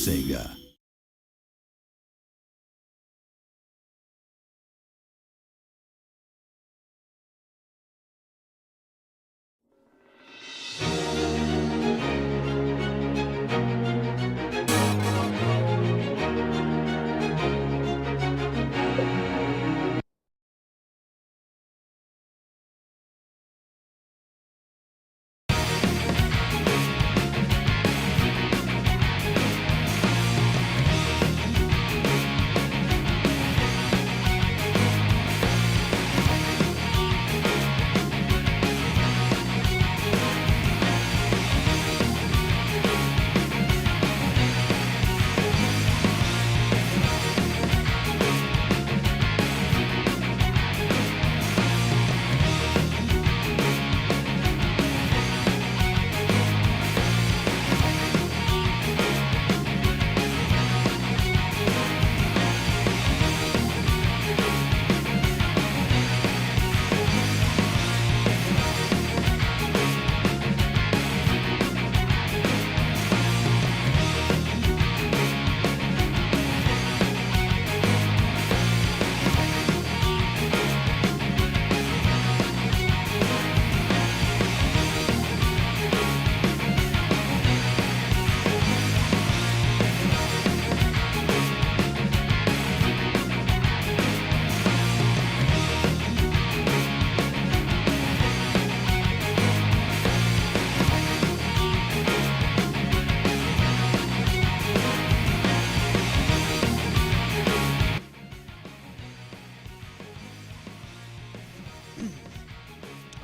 Sega.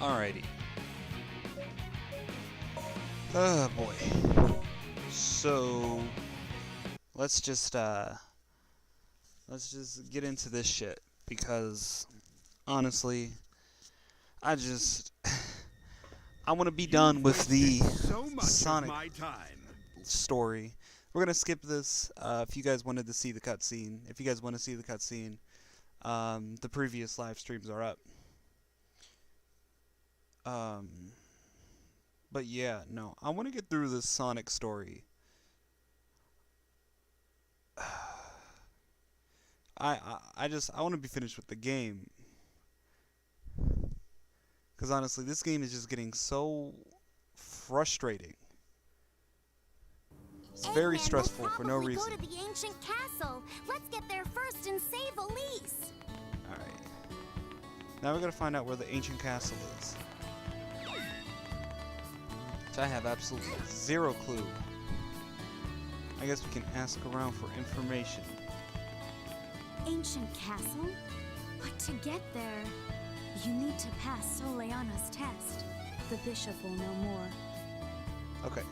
Alrighty. Oh boy. So let's just get into this shit because honestly, I want to be done with the Sonic story. We're gonna skip this. If you guys wanted to see the cutscene, the previous live streams are up. But yeah, no, I want to get through this Sonic story. I want to be finished with the game. Because honestly, this game is just getting so frustrating. It's very stressful for no reason. Go to the ancient castle. Let's get there first and save Elise. Alright. Now we're gonna find out where the ancient castle is. Which I have absolutely zero clue. I guess we can ask around for information. Ancient castle? But to get there, you need to pass Soleana's test. The bishop will know more. Okay,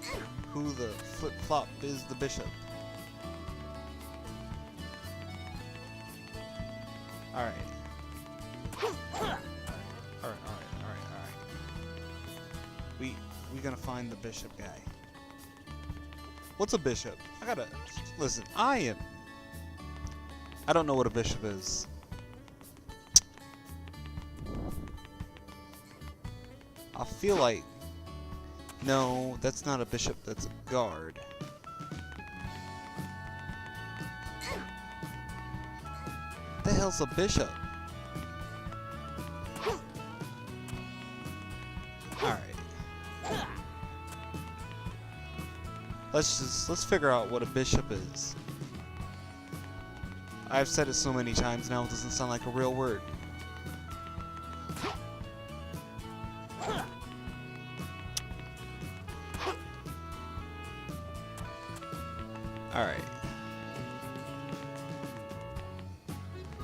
who the flip-flop is the bishop? Alright. Alright. We gonna find the bishop guy. What's a bishop? Listen, I don't know what a bishop is. I feel like, no, that's not a bishop, that's a guard. What the hell's a bishop? Alright. Let's figure out what a bishop is. I've said it so many times now it doesn't sound like a real word. Alright.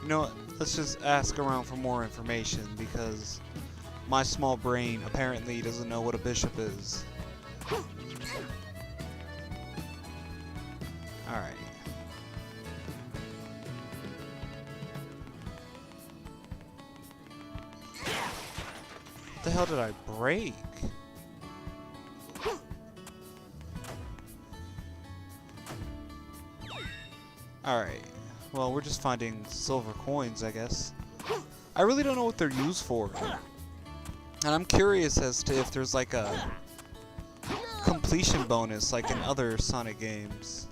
You know what? Let's just ask around for more information because my small brain apparently doesn't know what a bishop is. Alright. What the hell did I break? Alright. Well, we're just finding silver coins, I guess. I really don't know what they're used for. And I'm curious as to if there's like a completion bonus like in other Sonic games.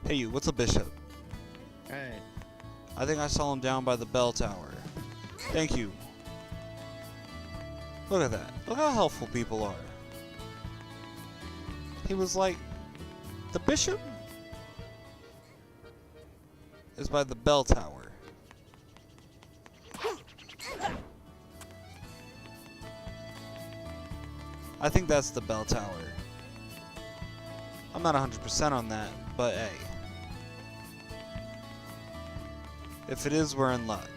Hey you, what's a bishop? Hey. I think I saw him down by the bell tower. Thank you. Look at that. Look how helpful people are. He was like, the bishop is by the bell tower. I think that's the bell tower. I'm not 100% on that, but hey. If it is, we're in luck.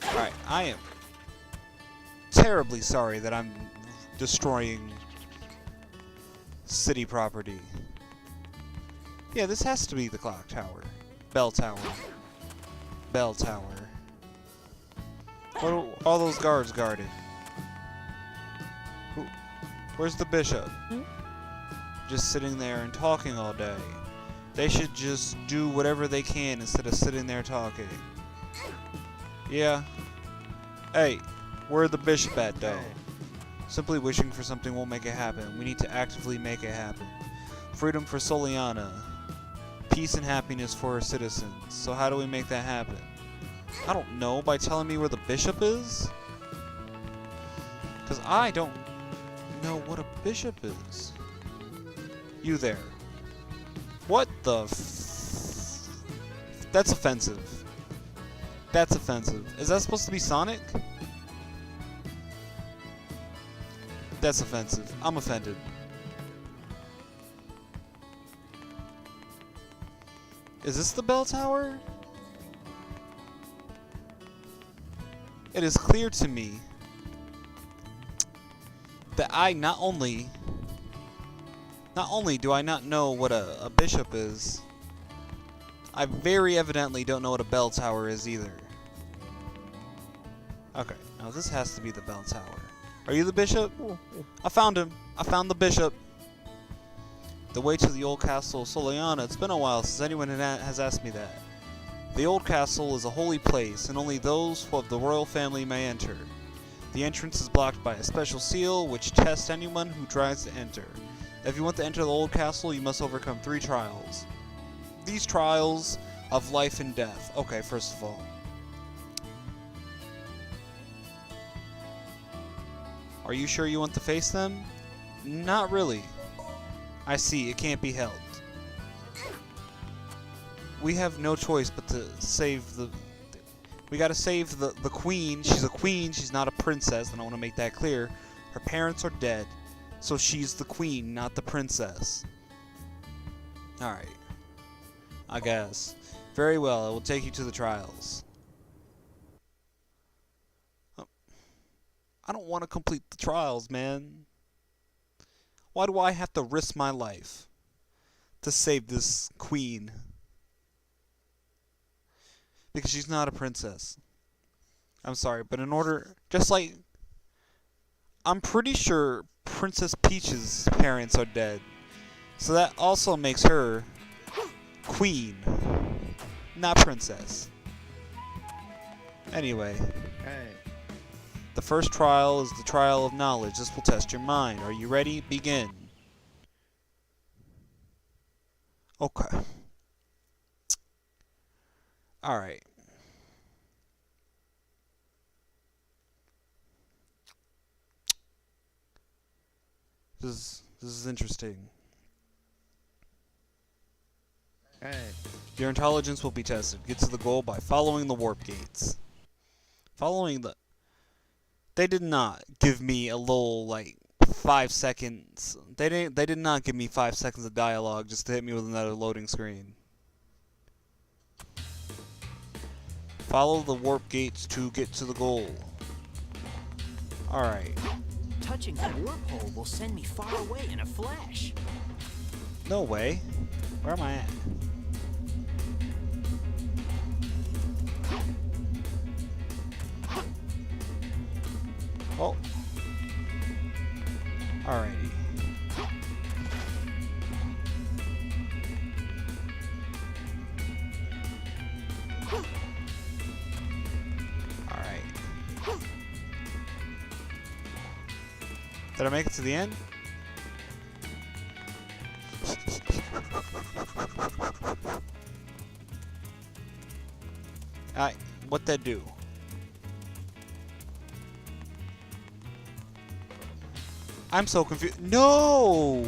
Alright, I am terribly sorry that I'm destroying city property. Yeah, this has to be the clock tower. Bell tower. Bell tower. What are all those guards guarding? Where's the bishop? Just sitting there and talking all day. They should just do whatever they can instead of sitting there talking. Yeah. Hey, where's the bishop at, though? Simply wishing for something won't make it happen. We need to actively make it happen. Freedom for Soliana. Peace and happiness for her citizens. So how do we make that happen? I don't know, by telling me where the bishop is? Because I don't know what a bishop is. You there. What the That's offensive. That's offensive. Is that supposed to be Sonic? That's offensive. I'm offended. Is this the bell tower? It is clear to me that I not only do I not know what a bishop is, I very evidently don't know what a bell tower is either. Okay, now this has to be the bell tower. Are you the bishop? I found him. I found the bishop. The way to the old castle of Soliana. It's been a while since anyone has asked me that. The old castle is a holy place, and only those of the royal family may enter. The entrance is blocked by a special seal, which tests anyone who tries to enter. If you want to enter the old castle, you must overcome 3 trials. These trials of life and death. Okay, first of all. Are you sure you want to face them? Not really. I see, it can't be helped. We have no choice but to save the... We gotta save the queen. She's a queen, she's not a princess, and I want to make that clear. Her parents are dead, so she's the queen, not the princess. Alright. I guess. Very well, I will take you to the trials. I don't want to complete the trials, man. Why do I have to risk my life to save this queen? Because she's not a princess. I'm sorry, but in order... Just like... I'm pretty sure Princess Peach's parents are dead. So that also makes her queen, not princess. Anyway. Hey. The first trial is the trial of knowledge. This will test your mind. Are you ready? Begin. Okay. Alright. This is interesting. Hey. Your intelligence will be tested. Get to the goal by following the warp gates. Following the... They did not give me a little, like, 5 seconds. They did not give me 5 seconds of dialogue just to hit me with another loading screen. Follow the warp gates to get to the goal. Alright. Touching the warp hole will send me far away in a flash. No way. Where am I at? Oh. Alrighty. Alright. Did I make it to the end? What'd that do? I'm so confused. No!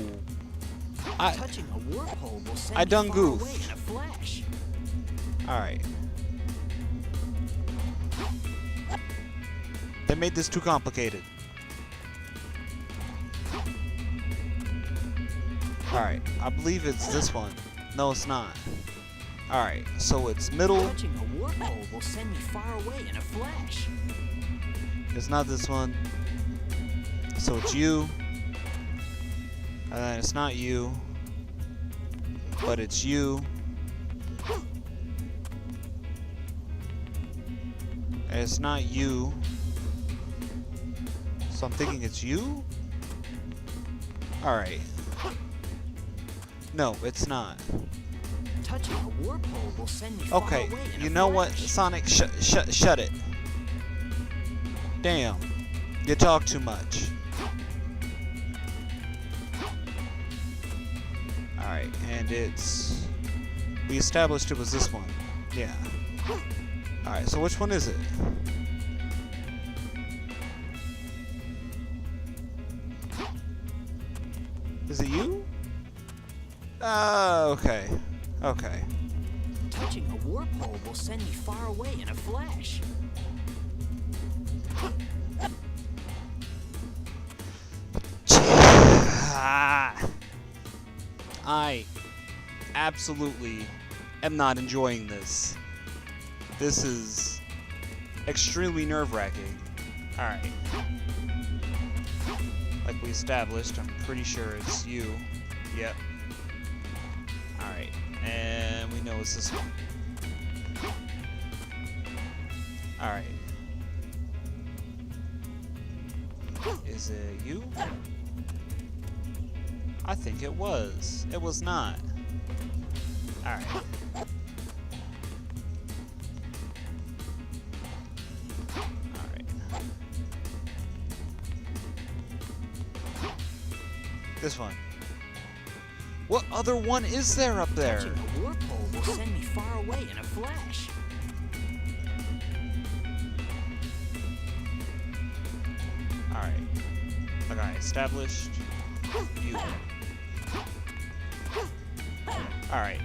Touching a warp hole will send I me done far goofed. away in a flash. Alright. They made this too complicated. Alright, I believe it's this one. No, it's not. Alright, so it's middle. Touching a warp hole will send me far away in a flash. It's not this one. So it's you. And then it's not you. But it's you. And it's not you. So I'm thinking it's you? Alright. No, it's not. Touching a warp hole will send me Okay, far away in you a know what? flash. Sonic, shut it. Damn. You talk too much. Alright, and it's... We established it was this one. Yeah. Alright, so which one is it? Is it you? Okay. Okay. Touching a warp hole will send me far away in a flash. I absolutely am not enjoying this. This is extremely nerve-wracking. Alright. Like we established, I'm pretty sure it's you. Yep. Alright. And we know it's this one. Alright. Is it you? I think it was. It was not. Alright. Alright. This one. What other one is there up there? Touching a warp hole will send me far away in a flash. Alright. Okay, established. You. Alright.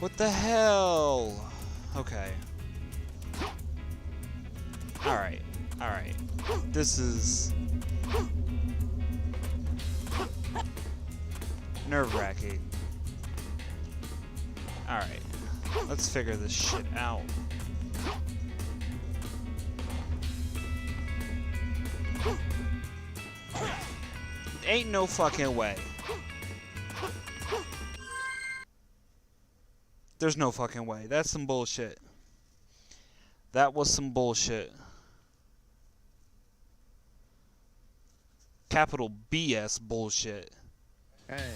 What the hell? Okay. Alright. Alright. This is... nerve-wracking. Alright. Let's figure this shit out. Ain't no fucking way. There's no fucking way. That's some bullshit. That was some bullshit. Capital BS bullshit. Hey.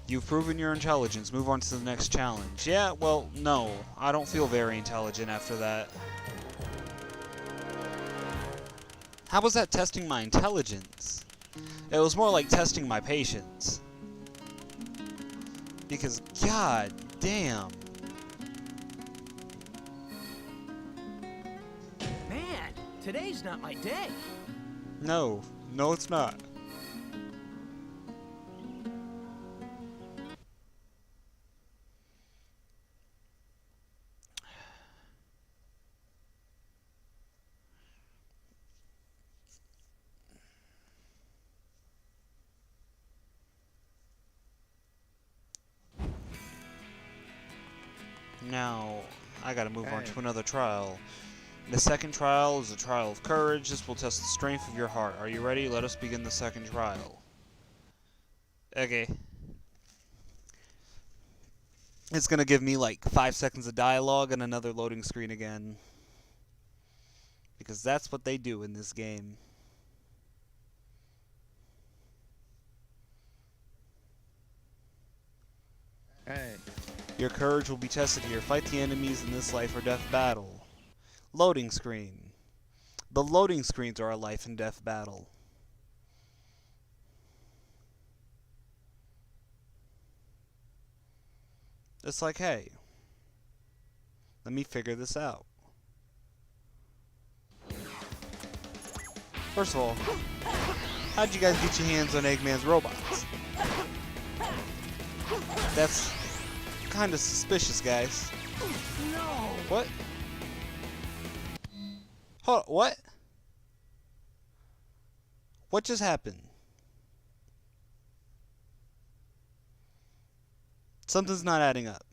You've proven your intelligence. Move on to the next challenge. Yeah, well, no. I don't feel very intelligent after that. How was that testing my intelligence? It was more like testing my patience. Because, god damn. Man, today's not my day. No. No, it's not. Now, I gotta move on to another trial. The second trial is a trial of courage. This will test the strength of your heart. Are you ready? Let us begin the second trial. Okay. It's gonna give me like 5 seconds of dialogue and another loading screen again. Because that's what they do in this game. Hey. Your courage will be tested here. Fight the enemies in this life or death battle. Loading screen. The loading screens are a life and death battle. It's like, hey, let me figure this out. First of all, how'd you guys get your hands on Eggman's robots? That's kind of suspicious, guys. No! What? Hold on, what? What just happened? Something's not adding up.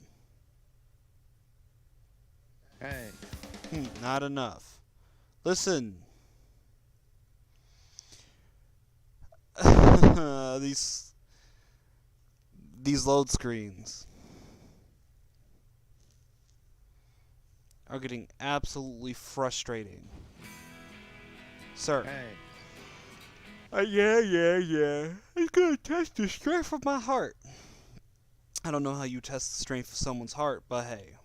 Hey. Not enough. Listen. These load screens are getting absolutely frustrating. Sir. Hey. Yeah. I'm gonna test the strength of my heart. I don't know how you test the strength of someone's heart, but hey.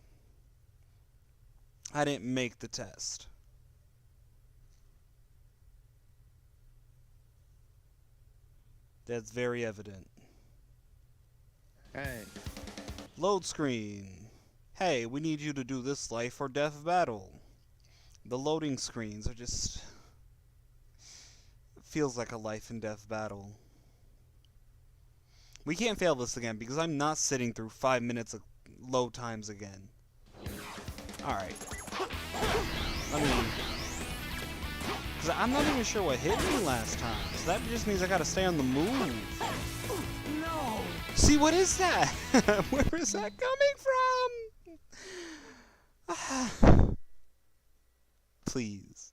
I didn't make the test. That's very evident. Hey. Load screen. Hey, we need you to do this life or death battle. The loading screens are just... feels like a life and death battle. We can't fail this again because I'm not sitting through 5 minutes of load times again. Alright. I mean... because I'm not even sure what hit me last time. So that just means I gotta stay on the move. No! See, what is that? Where is that coming from? Please.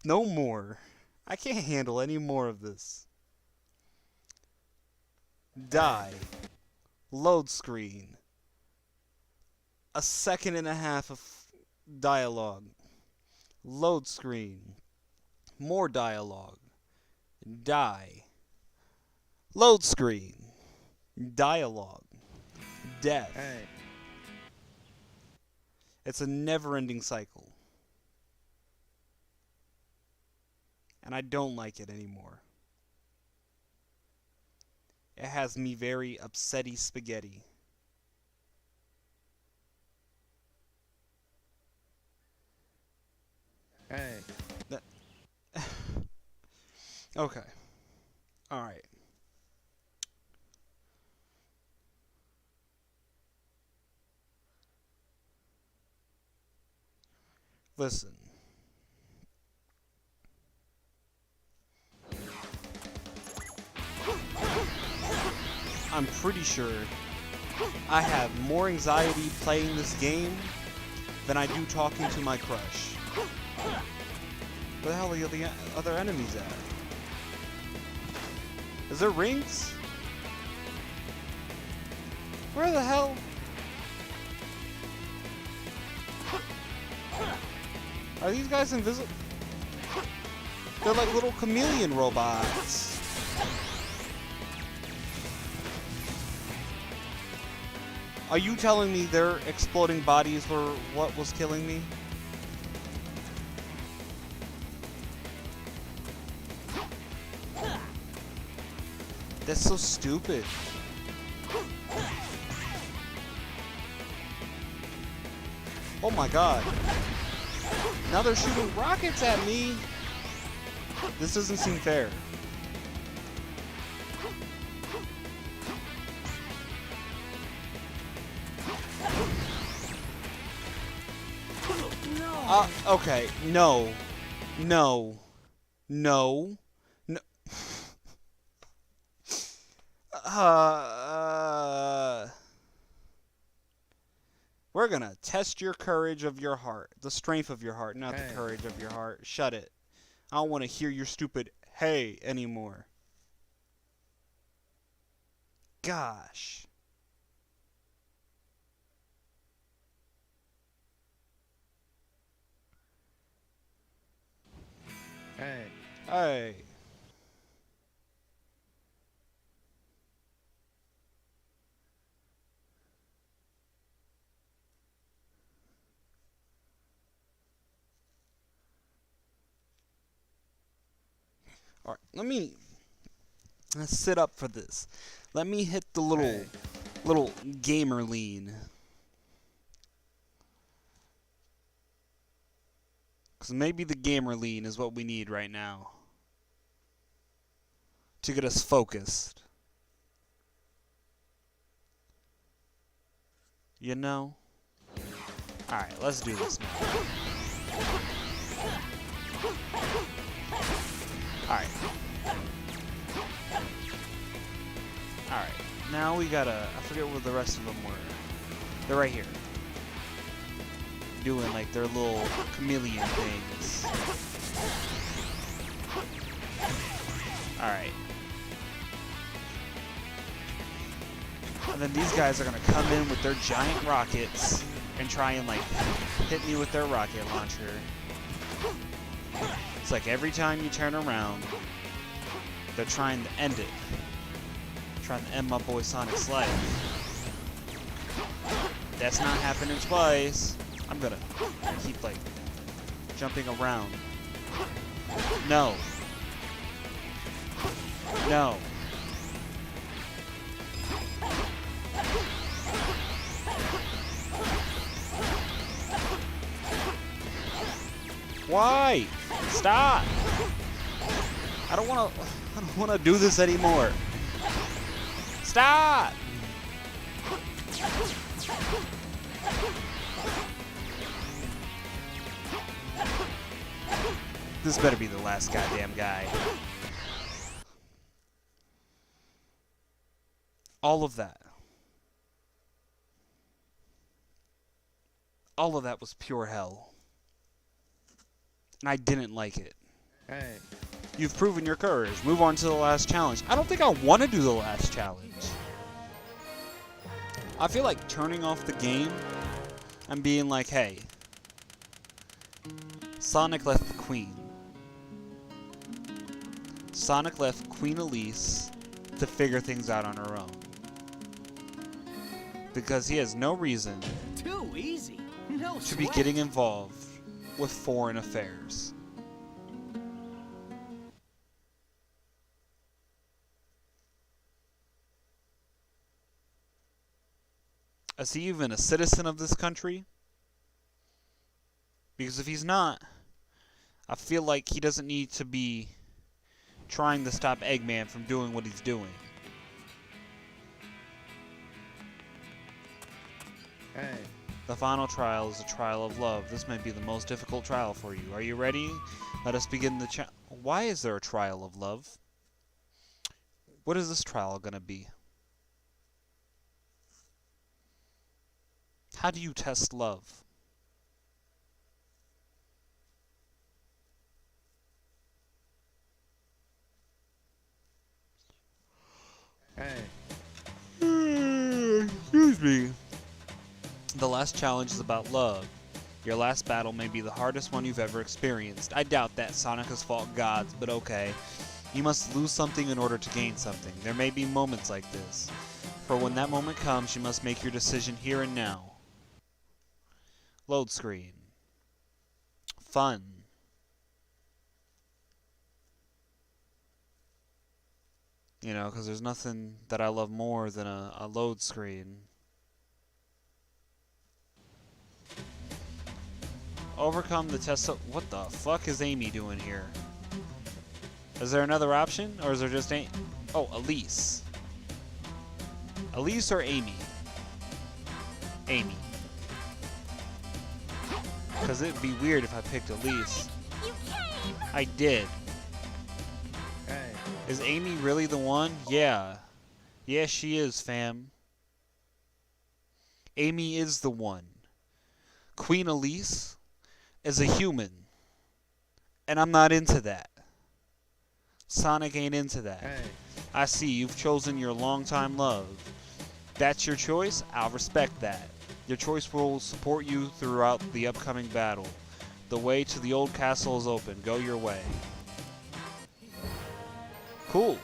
No more. I can't handle any more of this. Die. Load screen. A second and a half of dialogue. Load screen. More dialogue. Die. Load screen. Dialogue. Death. Hey. It's a never-ending cycle. And I don't like it anymore. It has me very upsetty spaghetti. Hey. Okay. Alright. Listen. I'm pretty sure I have more anxiety playing this game than I do talking to my crush. Where the hell are the other enemies at? Is there rings? Where the hell? Are these guys invisible? They're like little chameleon robots. Are you telling me their exploding bodies were what was killing me? That's so stupid. Oh my god. Now they're shooting rockets at me. This doesn't seem fair. Okay. No. No. No. No. We're gonna test your courage of your heart. The strength of your heart, not the courage of your heart. Shut it. I don't want to hear your stupid hey anymore. Gosh. Hey. Hey. Alright, let's sit up for this. Let me hit the little gamer lean. Because maybe the gamer lean is what we need right now to get us focused. You know? Alright, let's do this now. Alright. Alright. Now we gotta... I forget where the rest of them were. They're right here. Doing like their little chameleon things. Alright. And then these guys are gonna come in with their giant rockets and try and like hit me with their rocket launcher. It's like every time you turn around, they're trying to end it. Trying to end my boy Sonic's life. That's not happening twice. I'm gonna keep like jumping around. No. No. Why? Stop! I don't wanna do this anymore. Stop! This better be the last goddamn guy. All of that. All of that was pure hell. And I didn't like it. Hey. You've proven your courage. Move on to the last challenge. I don't think I want to do the last challenge. I feel like turning off the game and being like, hey, Sonic left the Queen. Sonic left Queen Elise to figure things out on her own. Because he has no reason Too easy. No to be sweat. getting involved with foreign affairs. Is he even a citizen of this country? Because if he's not, I feel like he doesn't need to be trying to stop Eggman from doing what he's doing. Hey. The final trial is a trial of love. This may be the most difficult trial for you. Are you ready? Let us begin the Why is there a trial of love? What is this trial gonna be? How do you test love? Hey. Excuse me. The last challenge is about love. Your last battle may be the hardest one you've ever experienced. I doubt that. Sonic has fought gods, but okay. You must lose something in order to gain something. There may be moments like this. For when that moment comes, you must make your decision here and now. Load screen. Fun. You know, because there's nothing that I love more than a load screen. Overcome the test of... What the fuck is Amy doing here? Is there another option? Or is there just Amy? Oh, Elise. Elise or Amy? Amy. Because it'd be weird if I picked Elise. You came! I did. Hey. Is Amy really the one? Yeah. Yeah, she is, fam. Amy is the one. Queen Elise is a human. And I'm not into that. Sonic ain't into that. Hey. I see you've chosen your longtime love. That's your choice? I'll respect that. Your choice will support you throughout the upcoming battle. The way to the old castle is open. Go your way. Cool.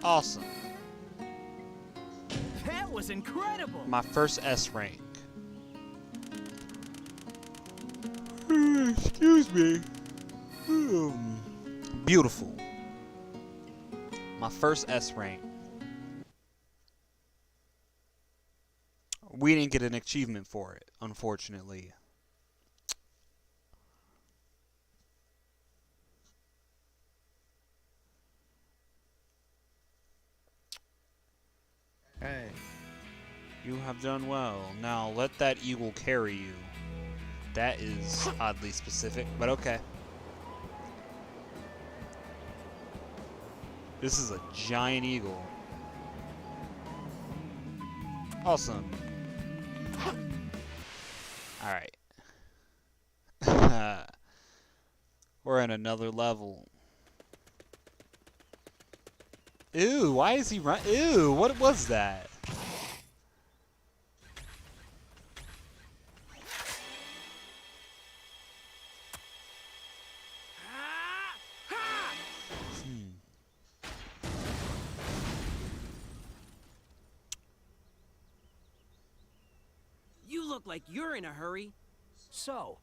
Awesome. That was incredible. My first S rank. Excuse me. Beautiful. My first S rank. We didn't get an achievement for it, unfortunately. Hey. You have done well. Now let that eagle carry you. That is oddly specific, but okay. This is a giant eagle. Awesome. Alright. We're in another level. Ew, why is he run? Ew, what was that? You look like you're in a hurry. So,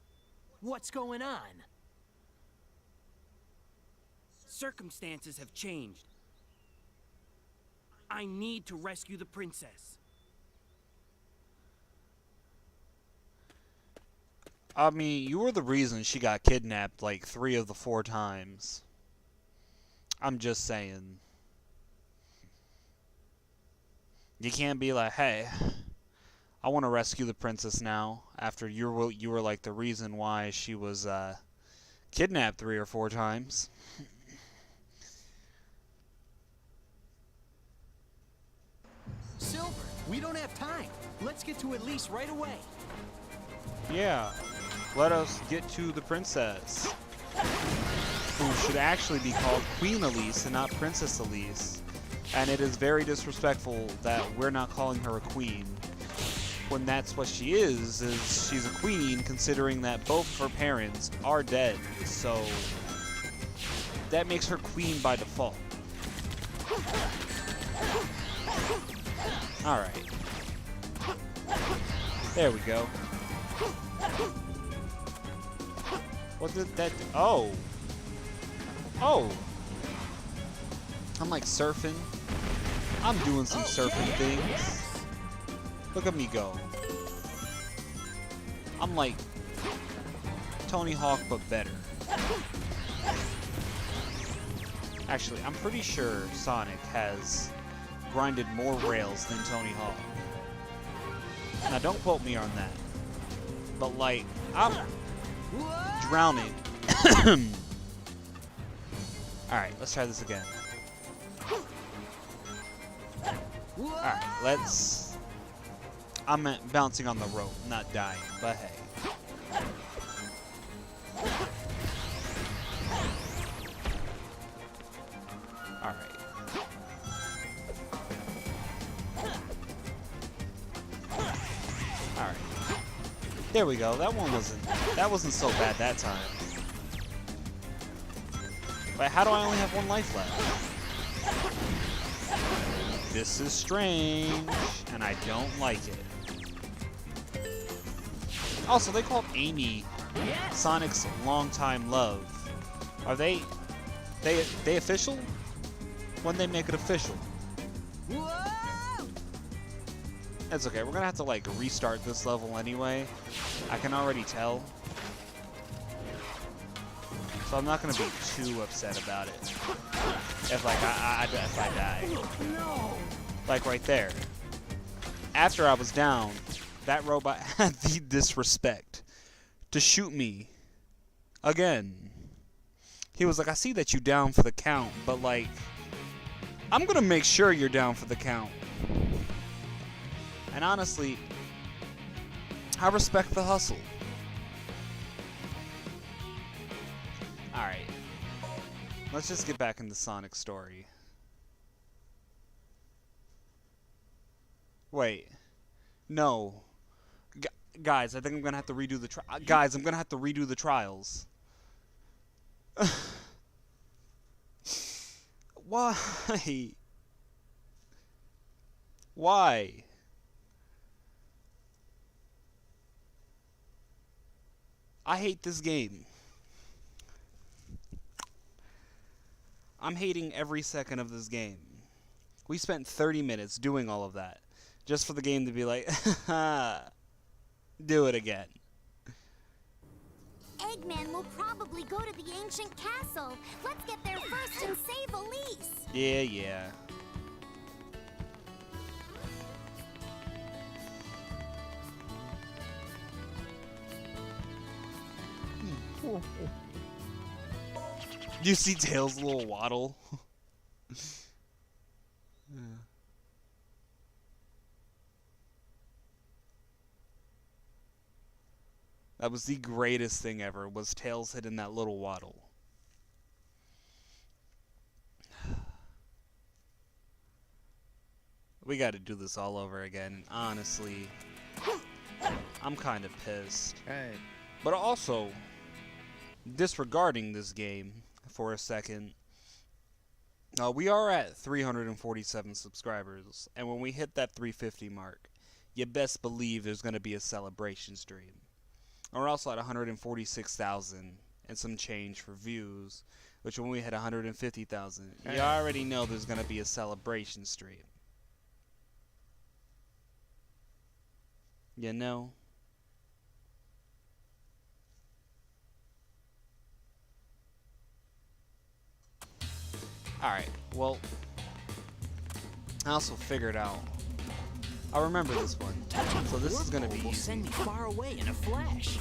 what's going on? Circumstances have changed. I need to rescue the princess. I mean, you were the reason she got kidnapped like 3 of the 4 times. I'm just saying. You can't be like, hey, I want to rescue the princess now, after you were like the reason why she was kidnapped 3 or 4 times. Silver, we don't have time. Let's get to Elise right away. Yeah, let us get to the princess, who should actually be called Queen Elise and not Princess Elise. And it is very disrespectful that we're not calling her a queen, when that's what she is she's a queen, considering that both her parents are dead. So that makes her queen by default. Alright. There we go. What did that do? Oh. Oh. I'm like surfing. I'm doing some surfing things. Look at me go. I'm like Tony Hawk, but better. Actually, I'm pretty sure Sonic has grinded more rails than Tony Hawk. Now, don't quote me on that. But, like, I'm drowning. Alright, let's try this again. Alright, let's... I'm bouncing on the rope, not dying, but hey. Alright. Alright. There we go. That wasn't so bad that time. But how do I only have 1 life left? This is strange, and I don't like it. Also, they called Amy Sonic's longtime love. Are they official? When they make it official? That's okay. We're gonna have to like restart this level anyway. I can already tell. So I'm not gonna be too upset about it. If like if I die. Like right there. After I was down, that robot had the disrespect to shoot me again. He was like, I see that you down for the count, but like, I'm gonna make sure you're down for the count. And honestly, I respect the hustle. Alright. Let's just get back into Sonic's story. Wait. No. Guys, I think I'm gonna have to redo the guys, I'm gonna have to redo the trials. Why? Why? I hate this game. I'm hating every second of this game. We spent 30 minutes doing all of that just for the game to be like, do it again. Eggman will probably go to the ancient castle. Let's get there first and save Elise. Yeah. You see Tails' little waddle? Yeah. That was the greatest thing ever, was Tails hitting that little waddle. We gotta do this all over again, and honestly, I'm kind of pissed. Hey. But also, disregarding this game for a second, we are at 347 subscribers, and when we hit that 350 mark, you best believe there's going to be a celebration stream. And we're also at 146,000 and some change for views, which when we hit 150,000, you already know there's going to be a celebration stream. You know? Alright, well, I also figured out. I remember this one. So this is going to be will easy. send me far away in a flash.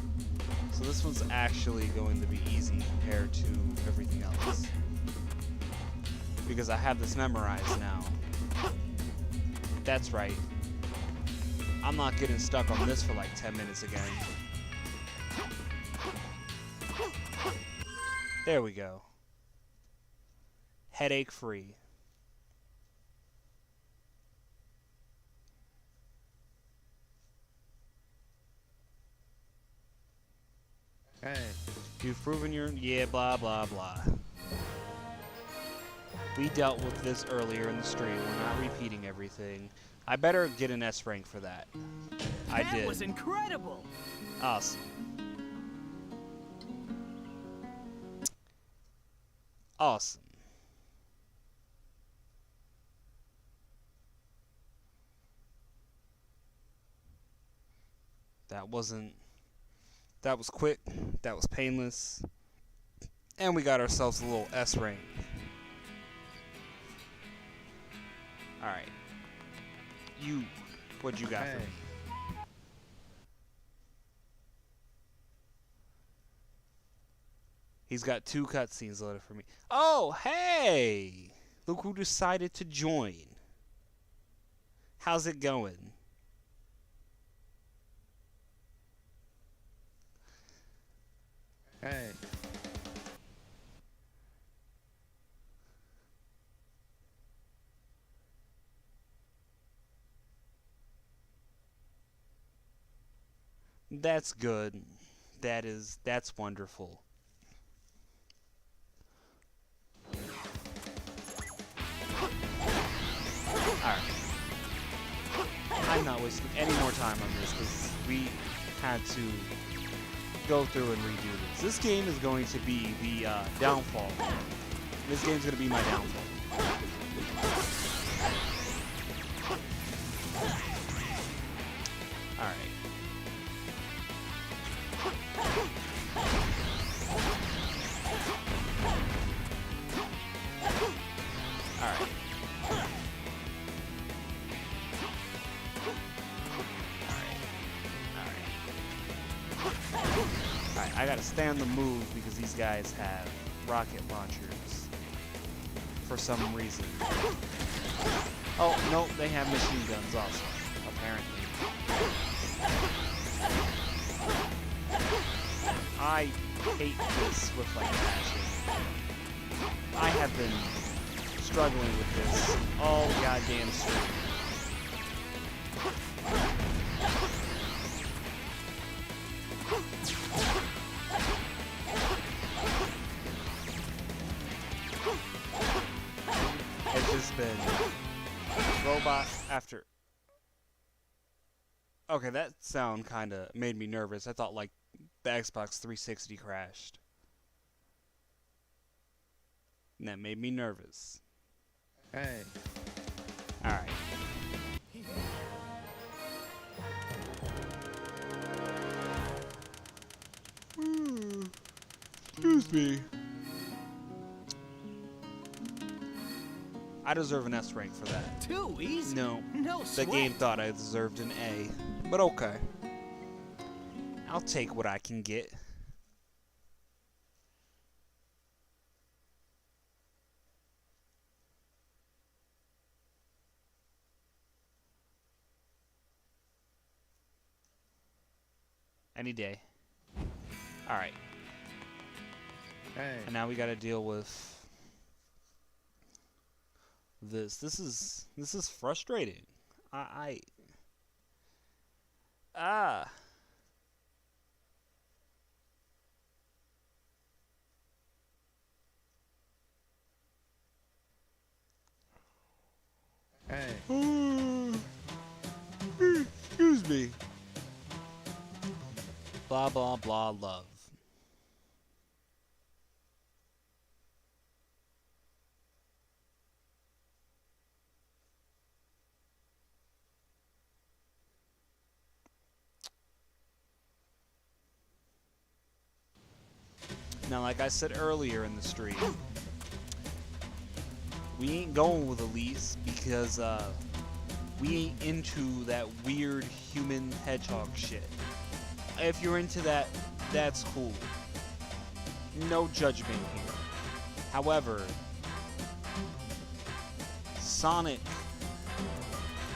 So this one's actually going to be easy compared to everything else. Because I have this memorized now. That's right. I'm not getting stuck on this for like 10 minutes again. There we go. Headache free. Hey. You've proven your... Yeah, blah, blah, blah. We dealt with this earlier in the stream. We're not repeating everything. I better get an S rank for that. I did. That was incredible. Awesome. Awesome. That was quick, that was painless, and we got ourselves a little S rank. Alright. What'd you got for me? He's got 2 cutscenes loaded for me. Oh, hey! Look who decided to join. How's it going? Hey. That's good. That's wonderful. Alright. I'm not wasting any more time on this because we had to go through and redo this. This game is going to be the downfall. This game's going to be my downfall. Alright. Alright. Alright, I gotta stay on the move because these guys have rocket launchers for some reason. Oh, no, they have machine guns also, apparently. I hate this with like passion. I have been struggling with this all goddamn stream. It's just been robot after Okay, that sound kind of made me nervous. I thought, like, the Xbox 360 crashed. And that made me nervous. Hey. Alright. Excuse me. I deserve an S rank for that. Too easy. No. No The sweat. game thought I deserved an A. But okay. I'll take what I can get. Any day. Alright. Hey. And now we gotta deal with this. This is frustrating. Ah. Hey. Excuse me. Blah blah blah love. Now, like I said earlier in the stream, we ain't going with Elise because we ain't into that weird human hedgehog shit. If you're into that, that's cool. No judgment here. However, Sonic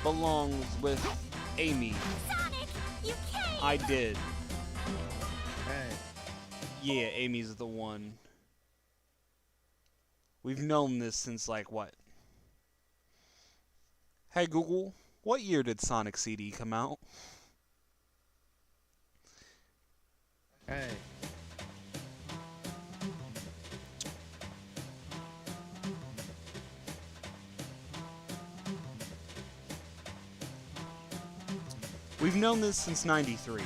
belongs with Amy. Sonic, you can't! I did. Hey. Yeah, Amy's the one. We've known this since, like, what? Hey, Google, what year did Sonic CD come out? Hey. We've known this since '93.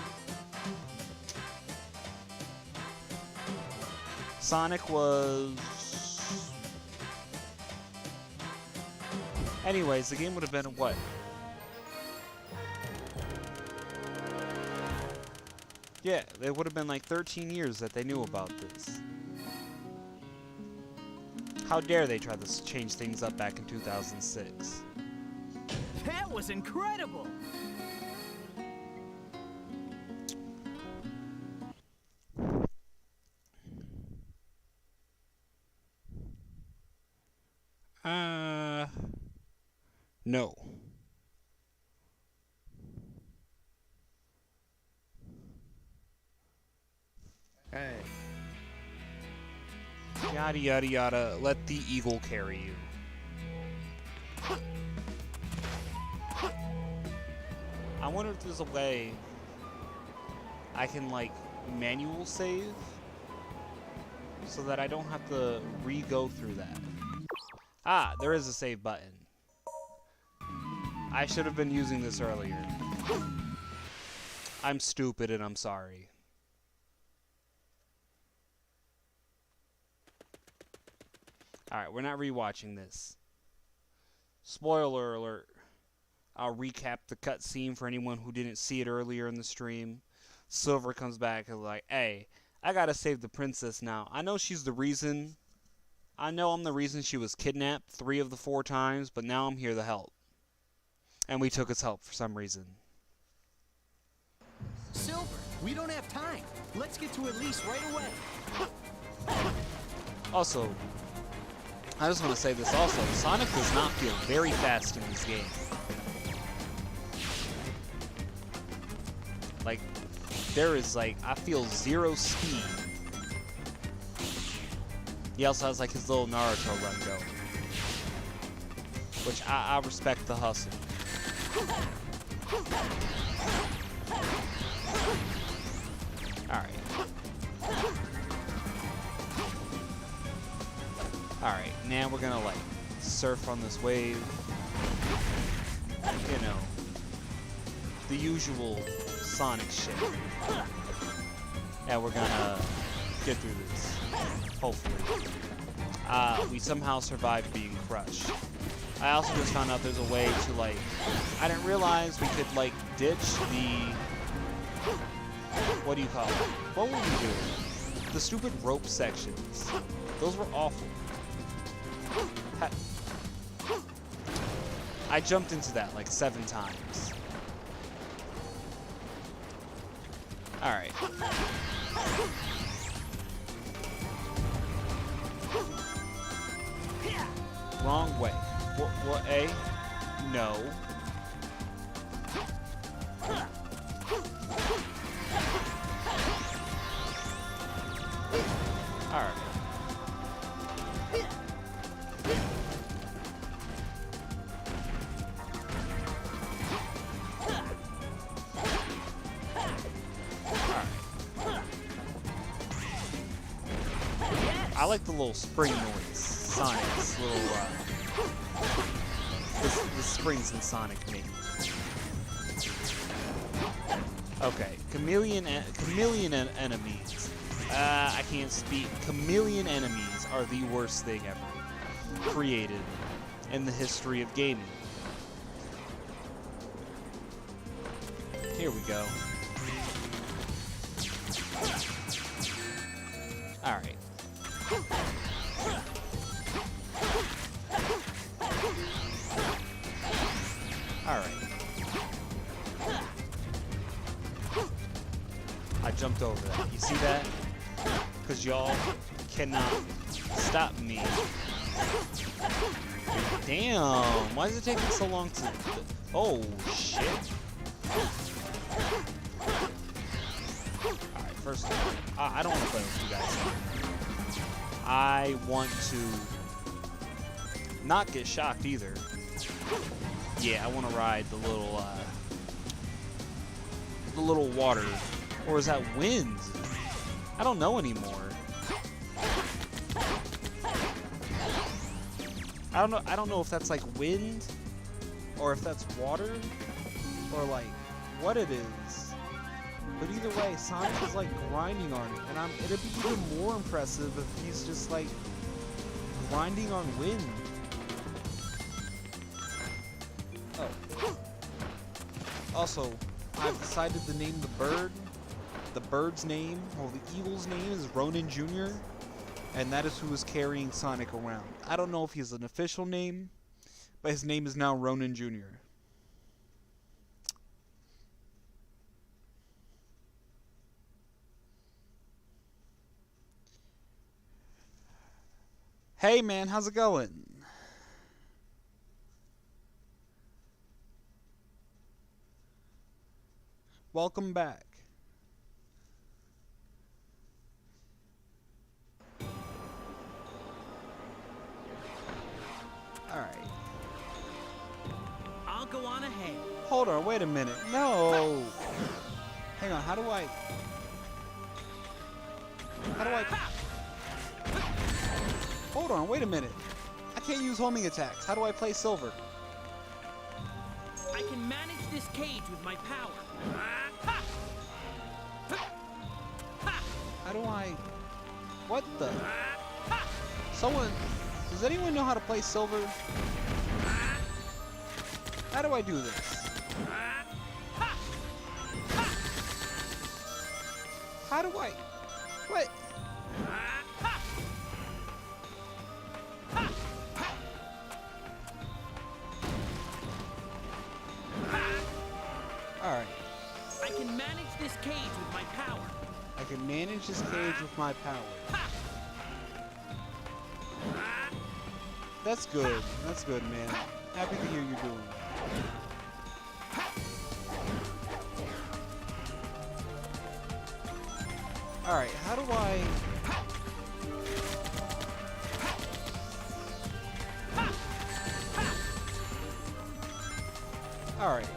Sonic was... Anyways, the game would have been what? Yeah, it would have been like 13 years that they knew about this. How dare they try to change things up back in 2006? That was incredible. No. Hey. Yada yada yada. Let the eagle carry you. I wonder if there's a way I can, like, manual save so that I don't have to re-go through that. Ah, there is a save button. I should have been using this earlier. I'm stupid and I'm sorry. Alright, we're not rewatching this. Spoiler alert. I'll recap the cutscene for anyone who didn't see it earlier in the stream. Silver comes back and like, hey, I gotta save the princess now. I know she's the reason. I know I'm the reason she was kidnapped 3 of the 4 times, but now I'm here to help. And we took his help for some reason. Silver, we don't have time. Let's get to Elise right away. Also, I just want to say this also. Sonic does not feel very fast in this game. Like, there is, like, I feel 0 speed. He also has, like, his little Naruto run going. Which I respect the hustle. Alright. Alright, now we're gonna, like, surf on this wave. You know. the usual Sonic shit. Yeah, we're gonna get through this. Hopefully. We somehow survived being crushed. I also just found out there's a way to, like... I didn't realize we could, like, ditch the... What do you call it? What were we doing? The stupid rope sections. Those were awful. I jumped into that, like, 7 times. Alright. Wrong way. What, A? No. Alright. I like the little spring noise. Sonic's little, the springs in Sonic make. Okay, chameleon enemies. I can't speak. Chameleon enemies are the worst thing ever created in the history of gaming. Here we go. Alright. Alright. I jumped over that. You see that? Because y'all cannot stop me. Damn! Why is it taking so long to... Oh, shit. Alright, first of all, I don't want to play with you guys. I want to not get shocked either. Yeah, I want to ride the little water. Or is that wind? I don't know anymore. I don't know if that's like wind or if that's water or like what it is. But either way, Sonic is like grinding on it, and it'd be even more impressive if he's just like grinding on wind. Oh. Also, I've decided to name the bird. The bird's name, or the evil's name, is Ronin Jr., and that is who is carrying Sonic around. I don't know if he's an official name, but his name is now Ronin Jr. Hey man, how's it going? Welcome back. Alright. I'll go on ahead. Hold on, wait a minute. No! Hang on, how do I... Hold on, wait a minute. I can't use homing attacks. How do I play Silver? I can manage this cage with my power. How do I... What the... Someone... Does anyone know how to play Silver? How do I do this? How do I... What? Alright. I can manage this cage with my power. I can manage this cage with my power. That's good. That's good, man. Happy to hear you're doing. Alright, how do I... Alright.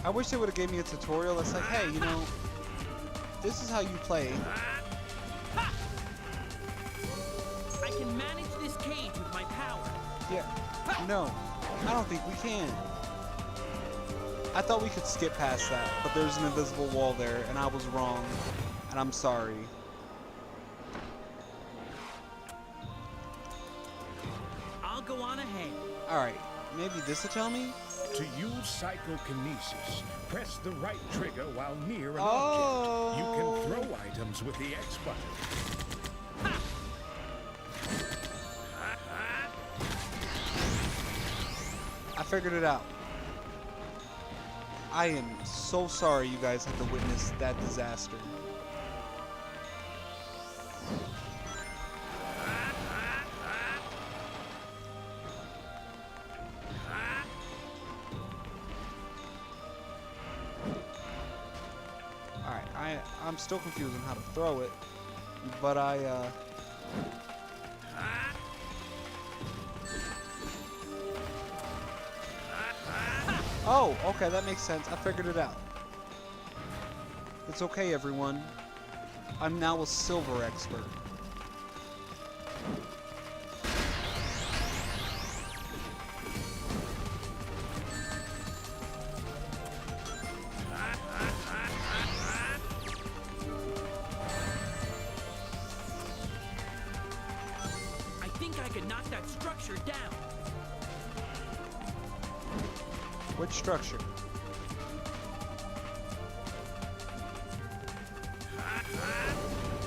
I wish they would have gave me a tutorial that's like, hey, you know, this is how you play. I can manage this cage with my power. Yeah. No, I don't think we can. I thought we could skip past that, but there's an invisible wall there, and I was wrong. And I'm sorry. I'll go on ahead. Alright, maybe this will tell me? To use psychokinesis, press the right trigger while near an Oh. object. You can throw items with the X button. I figured it out. I am so sorry you guys had to witness that disaster. Alright, I'm still confused on how to throw it, but Oh, okay, that makes sense. I figured it out. It's okay, everyone. I'm now a silver expert. I think I can knock that structure down. Which structure?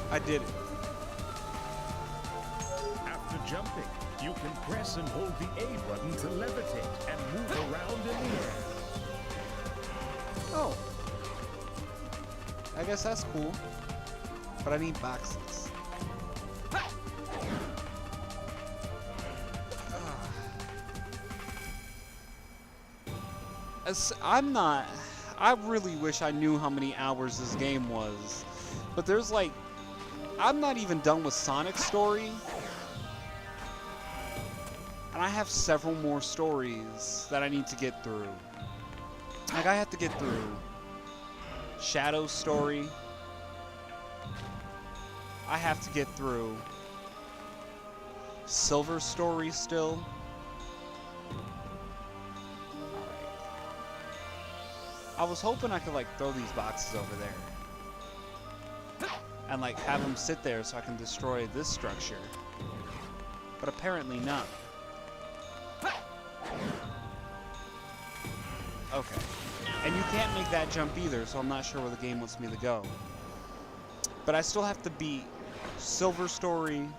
I did it. After jumping, you can press and hold the A button to levitate and move around in the air. Oh. I guess that's cool. But I need boxes. I really wish I knew how many hours this game was. But there's like, I'm not even done with Sonic's story. And I have several more stories that I need to get through. Like, I have to get through Shadow's story. I have to get through Silver's story still. I was hoping I could like throw these boxes over there and like have them sit there so I can destroy this structure, but apparently not. Okay, and you can't make that jump either, so I'm not sure where the game wants me to go. But I still have to beat Silver story,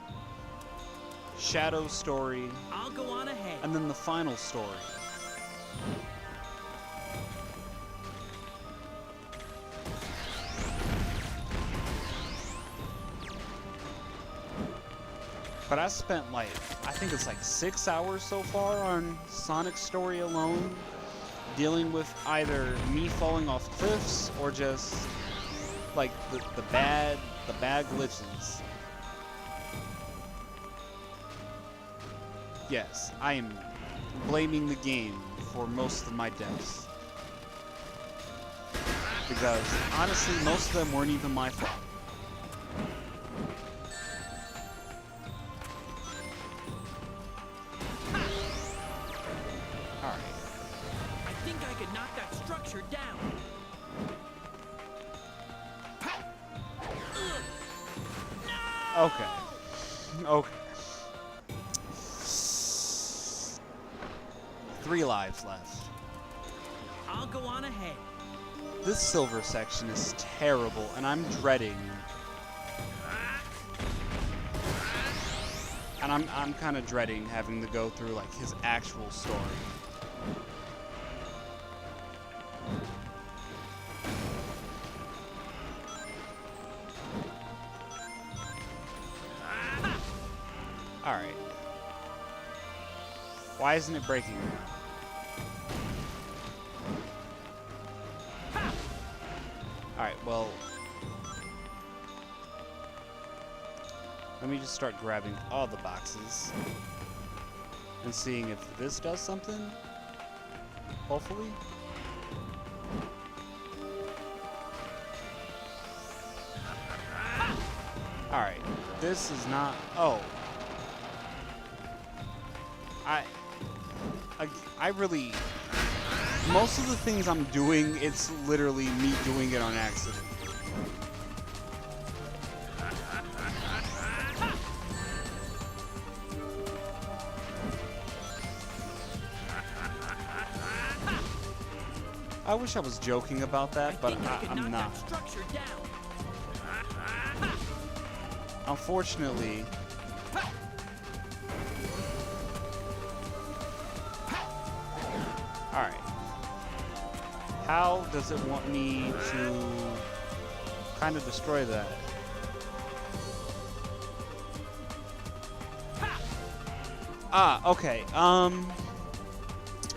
Shadow story, I'll go on ahead. and then the final story. But I spent like, I think it's like 6 hours so far on Sonic's story alone, dealing with either me falling off cliffs or just like the bad glitches. Yes, I am blaming the game for most of my deaths. Because honestly, most of them weren't even my fault. I think I could knock that structure down. Okay. Okay. 3 lives left. I'll go on ahead. This silver section is terrible, and I'm dreading. And I'm kind of dreading having to go through like his actual story. All right. Why isn't it breaking now? All right. Well, let me just start grabbing all the boxes and seeing if this does something. Hopefully. All right. This is not. Oh. I really. most of the things I'm doing, it's literally me doing it on accident. I wish I was joking about that, but I'm not. Structure down. Unfortunately, alright. How does it want me to kind of destroy that? Okay.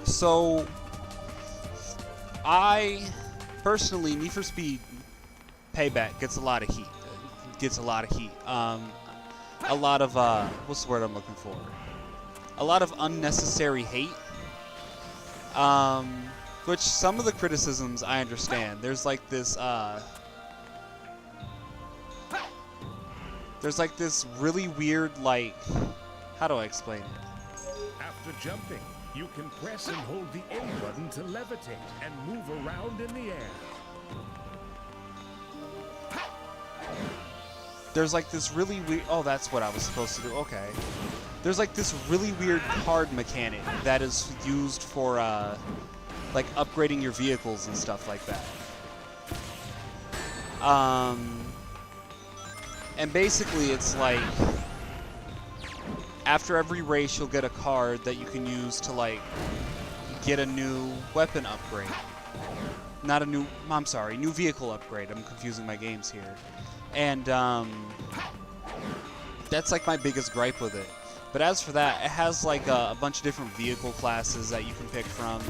So I personally, Need for Speed Payback gets a lot of heat. A lot of what's the word I'm looking for? A lot of unnecessary hate. Which some of the criticisms I understand. There's like this really weird, like, how do I explain it? After jumping, you can press and hold the A button to levitate and move around in the air. There's like this really weird, oh, that's what I was supposed to do, okay. There's like this really weird card mechanic that is used for, like, upgrading your vehicles and stuff like that. And basically it's like, after every race you'll get a card that you can use to, like, get a new weapon upgrade. Not a new, I'm sorry, new vehicle upgrade. I'm confusing my games here. And, that's like my biggest gripe with it. But as for that, it has like a bunch of different vehicle classes that you can pick from.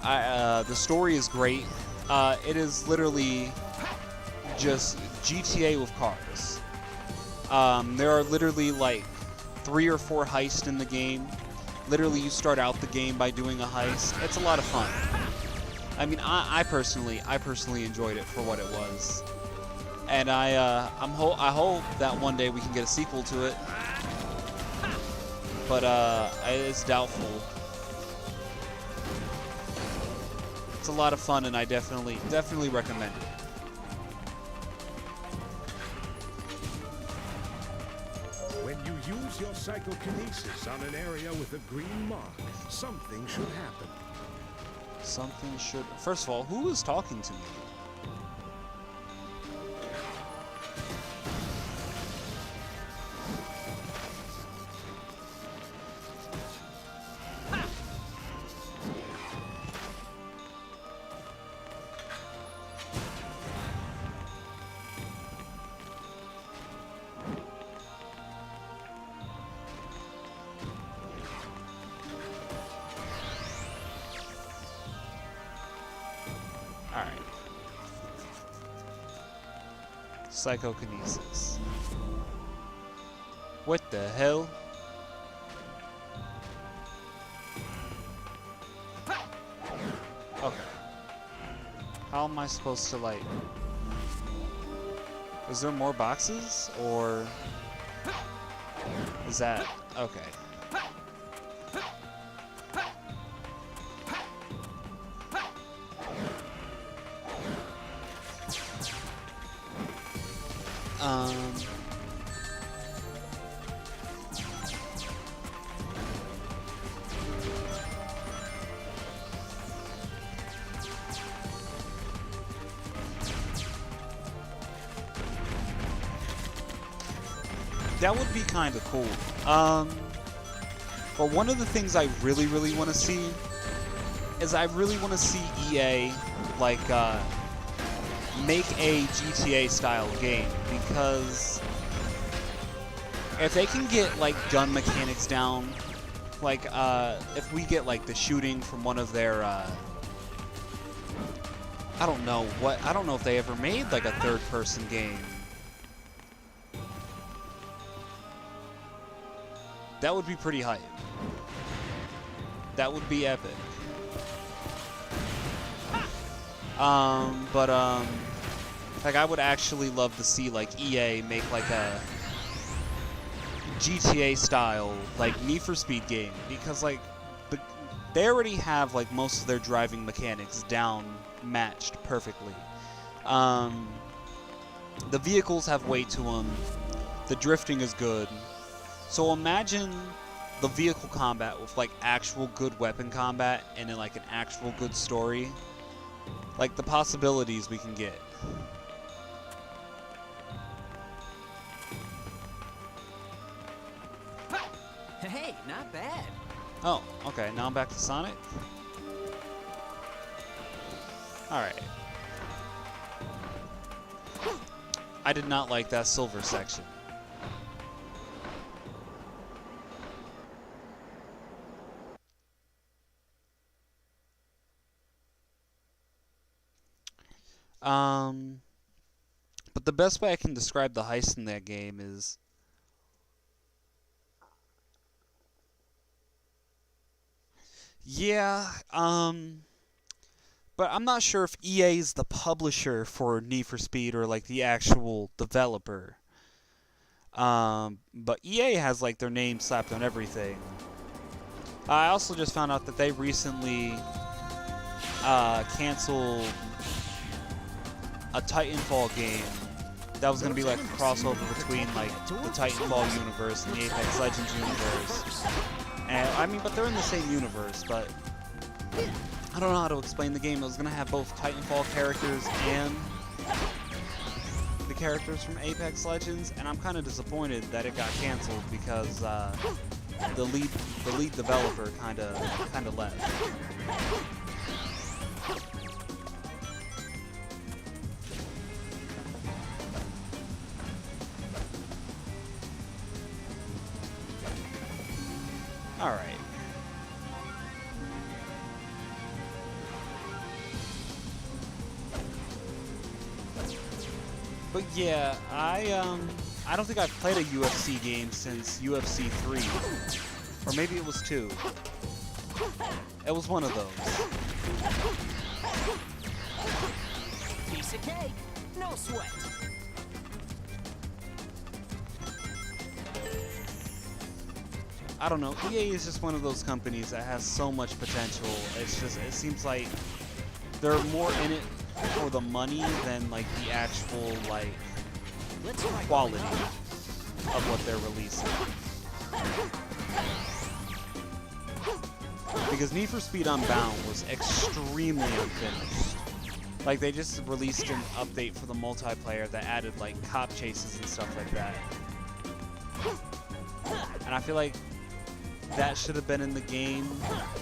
The story is great. It is literally just GTA with cars. There are literally like 3 or 4 heists in the game. Literally, you start out the game by doing a heist. It's a lot of fun. I mean, I personally enjoyed it for what it was, and I hope that one day we can get a sequel to it. But it's doubtful. It's a lot of fun, and I definitely recommend it. When you use your psychokinesis on an area with a green mark, something should happen. Something should... First of all, who is talking to me? Alright. Psychokinesis. What the hell? Okay. How am I supposed to, like... Is there more boxes? Or... Is that... Okay. That would be kind of cool. But one of the things I really want to see is I really want to see EA, like, make a GTA style game, because if they can get like gun mechanics down, like if we get like the shooting from one of their I don't know if they ever made like a third-person game. That would be pretty hype. That would be epic. Like, I would actually love to see, like, EA make, like, a GTA-style, like, Need for Speed game. Because, like, they already have like most of their driving mechanics down matched perfectly. The vehicles have weight to them. The drifting is good. So imagine the vehicle combat with like actual good weapon combat and then like an actual good story. Like the possibilities we can get. Hey, not bad. Oh, okay. Now I'm back to Sonic. Alright. I did not like that silver section. But the best way I can describe the heist in that game is but I'm not sure if EA is the publisher for Need for Speed or like the actual developer. But EA has like their name slapped on everything. I also just found out that they recently canceled a Titanfall game that was going to be like a crossover between like the Titanfall universe and the Apex Legends universe. And I mean, but they're in the same universe, but I don't know how to explain the game. It was going to have both Titanfall characters and the characters from Apex Legends, and I'm kind of disappointed that it got canceled because the lead developer kind of left. All right. But yeah, I don't think I've played a UFC game since UFC 3. Or maybe it was 2. It was one of those. Piece of cake, no sweat. I don't know. EA is just one of those companies that has so much potential. It's just, it seems like they're more in it for the money than like the actual like quality of what they're releasing. Because Need for Speed Unbound was extremely unfinished. Like they just released an update for the multiplayer that added like cop chases and stuff like that. And I feel like that should have been in the game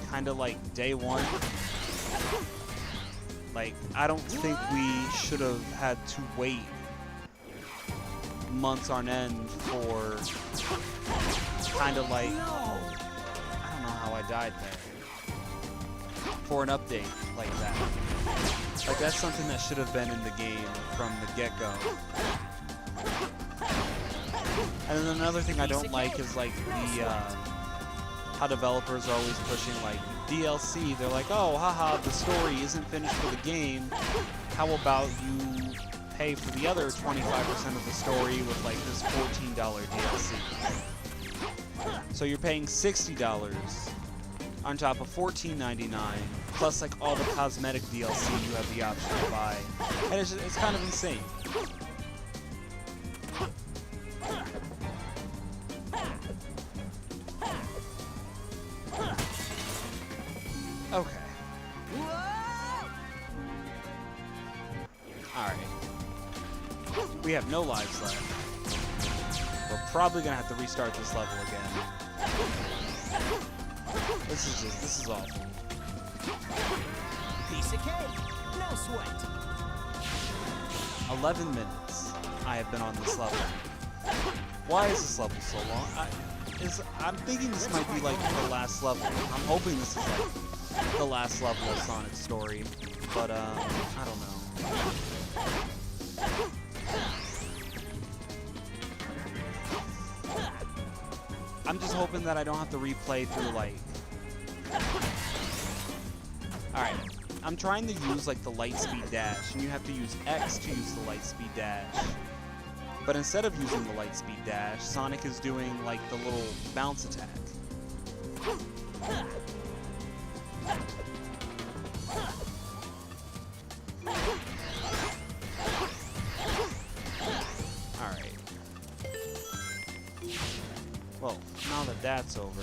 kind of like day one. Like, I don't think we should have had to wait months on end for kind of like, I don't know how I died there, for an update like that. Like, that's something that should have been in the game from the get-go. And then another thing I don't like is like the, how developers are always pushing like DLC. They're like, oh, haha, the story isn't finished for the game. How about you pay for the other 25% of the story with like this $14 DLC? So you're paying $60 on top of $14.99 plus like all the cosmetic DLC you have the option to buy. And it's kind of insane. Okay. Alright. We have no lives left. We're probably gonna have to restart this level again. This is awful. Piece of cake, no sweat. 11 minutes I have been on this level. Why is this level so long? I'm thinking this might be like the last level. I'm hoping this is like the last level of Sonic's story, but I don't know. I'm just hoping that I don't have to replay through like... Alright, I'm trying to use like the Lightspeed dash, and you have to use X to use the Lightspeed dash. But instead of using the Lightspeed dash, Sonic is doing like the little bounce attack. Alright. Well, now that that's over,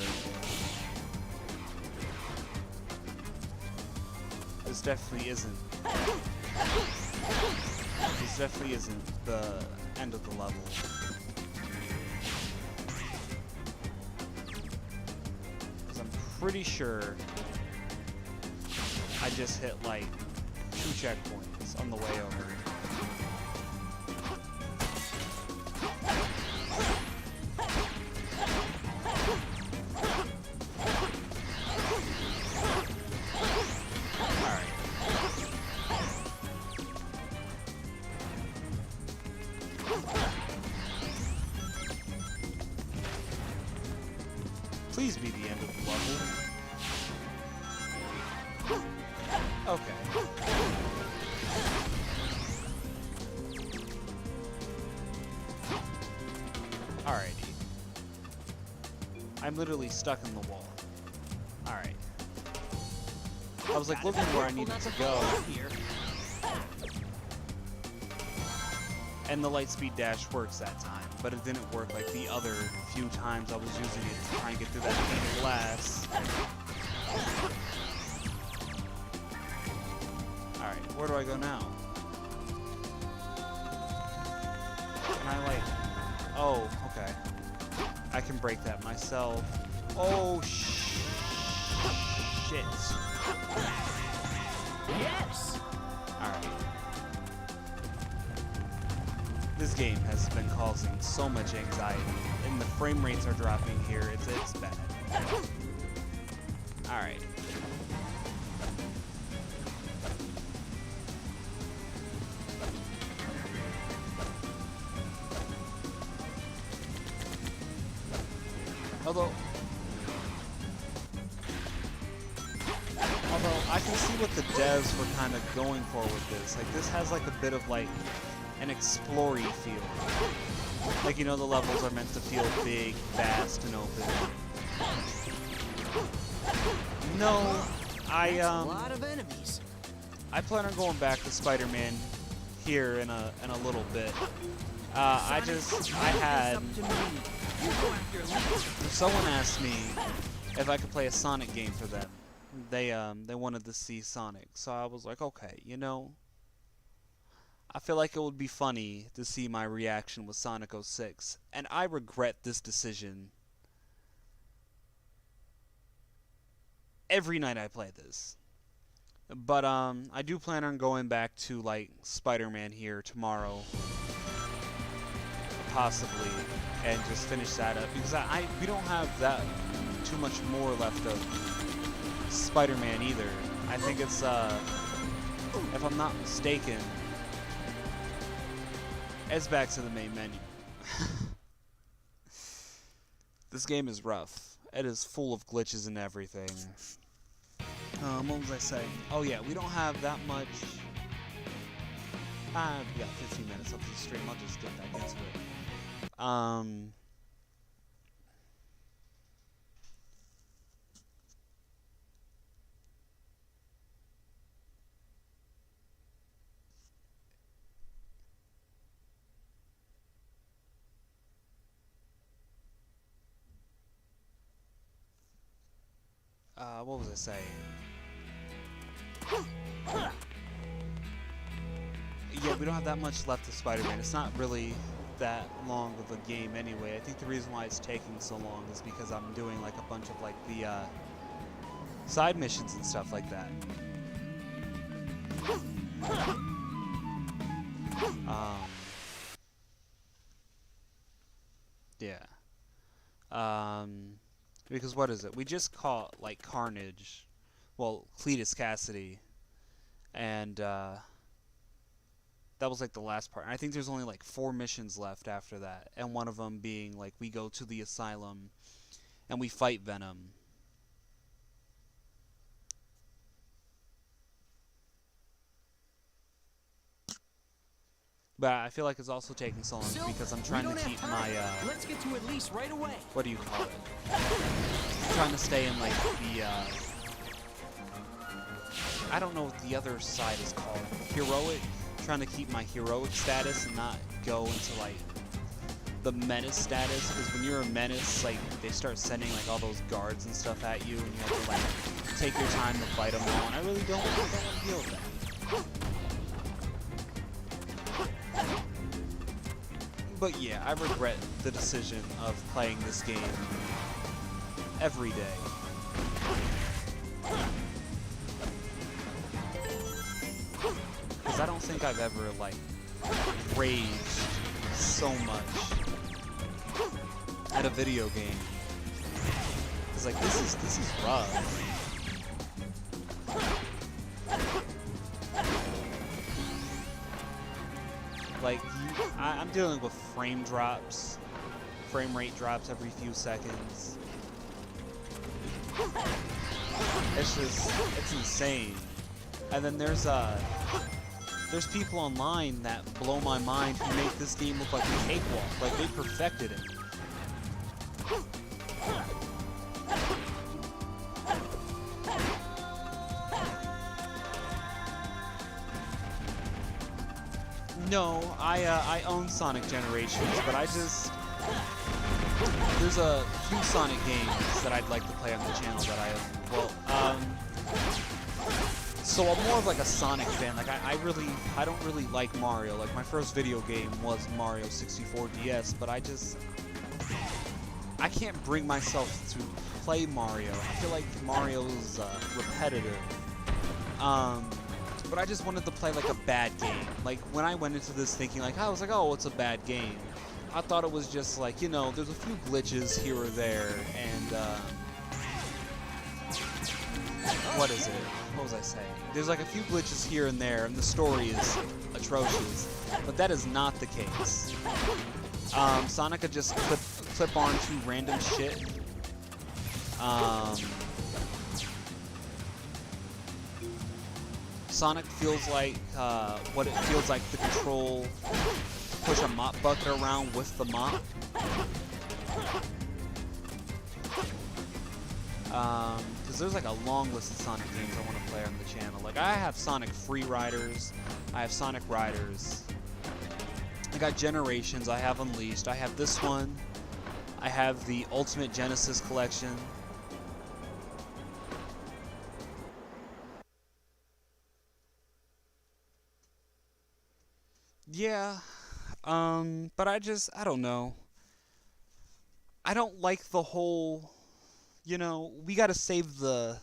this definitely isn't the end of the level. Because I'm pretty sure I just hit like 2 checkpoints on the way over. Please be the end of the level. Okay. Alrighty. I'm literally stuck in the wall. Alright. I was like looking where I needed to go, and the lightspeed dash works that time, but it didn't work like the other few times I was using it to try and get through that pane of glass. Alright, where do I go now? Can I like... Oh, okay. I can break that myself. Oh, shit. Yes! Alright. This game has been causing so much anxiety, and the frame rates are dropping here. It's bad. Alright. Although I can see what the devs were kind of going for with this. Like, this has like a bit of like an explory feel. Like, you know, the levels are meant to feel big, vast, and open. No, A lot of enemies. I plan on going back to Spider-Man here in a little bit. Someone asked me if I could play a Sonic game for them. They wanted to see Sonic, so I was like, okay, you know, I feel like it would be funny to see my reaction with Sonic 06, and I regret this decision every night I play this. But I do plan on going back to like Spider-Man here tomorrow, possibly, and just finish that up, because we don't have that too much more left of Spider-Man either. I think it's if I'm not mistaken, it's back to the main menu. This game is rough. It is full of glitches and everything. What was I saying? Oh yeah, we don't have that much. We got 15 minutes up to the stream. I'll just get back into it. What was I saying? Yeah, we don't have that much left of Spider-Man. It's not really that long of a game anyway. I think the reason why it's taking so long is because I'm doing like a bunch of like the side missions and stuff like that. Yeah. Because what is it? We just caught like Carnage, well, Cletus Cassidy, and that was like the last part. And I think there's only like 4 missions left after that, and one of them being like we go to the asylum and we fight Venom. But I feel like it's also taking so long because I'm trying to keep my Let's get to at least right away. what do you call it? I'm trying to stay in like I don't know what the other side is called. Heroic. Trying to keep my heroic status and not go into like the menace status, because when you're a menace, like they start sending like all those guards and stuff at you, and you have to like take your time to fight them all. And I really don't want to deal with that. But yeah, I regret the decision of playing this game every day. Because I don't think I've ever like raged so much at a video game. It's like this is rough. Like I'm dealing with frame rate drops every few seconds. It's insane. And then there's people online that blow my mind who make this game look like a cakewalk, like they perfected it. No, I own Sonic Generations, but there's a few Sonic games that I'd like to play on the channel that I own. Well, so I'm more of like a Sonic fan. Like I don't really like Mario. Like my first video game was Mario 64 DS, but I can't bring myself to play Mario. I feel like Mario's repetitive. But I just wanted to play like a bad game. Like when I went into this thinking like, I was like, oh, it's a bad game. I thought it was just like, you know, there's a few glitches here or there, and what is it? What was I saying? There's like a few glitches here and there, and the story is atrocious. But that is not the case. Sonic could just clip onto random shit. Sonic feels like what it feels like to control, to push a mop bucket around with the mop. Because there's like a long list of Sonic games I want to play on the channel. Like I have Sonic Free Riders, I have Sonic Riders, I got Generations, I have Unleashed, I have this one, I have the Ultimate Genesis Collection. Yeah, but I don't know. I don't like the whole, you know, we gotta save the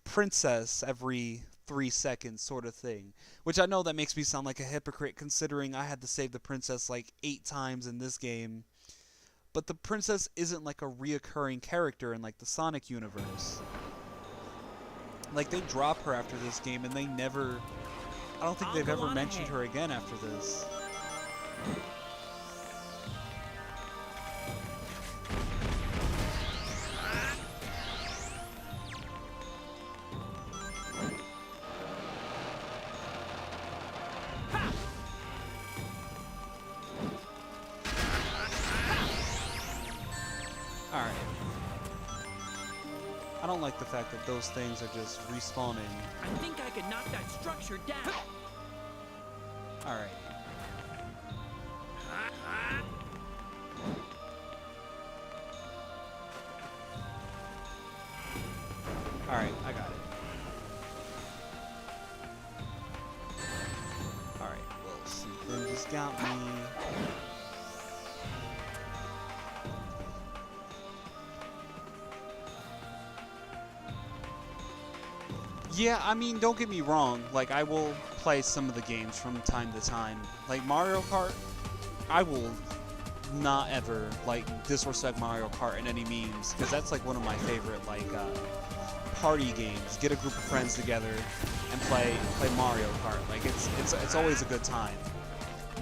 princess every 3 seconds sort of thing. Which I know that makes me sound like a hypocrite considering I had to save the princess like 8 times in this game. But the princess isn't like a reoccurring character in like the Sonic universe. Like they drop her after this game and they never... I don't think they've ever mentioned her again after this. Alright. I don't like the fact that those things are just respawning. I think I could knock that structure down. Alright. Alright, I got it. Alright, well, something just got me. Yeah, I mean, don't get me wrong, like, I will play some of the games from time to time. Like, Mario Kart, I will not ever, like, disrespect Mario Kart in any means, because that's, like, one of my favorite, like, party games. Get a group of friends together and play Mario Kart. Like, it's always a good time.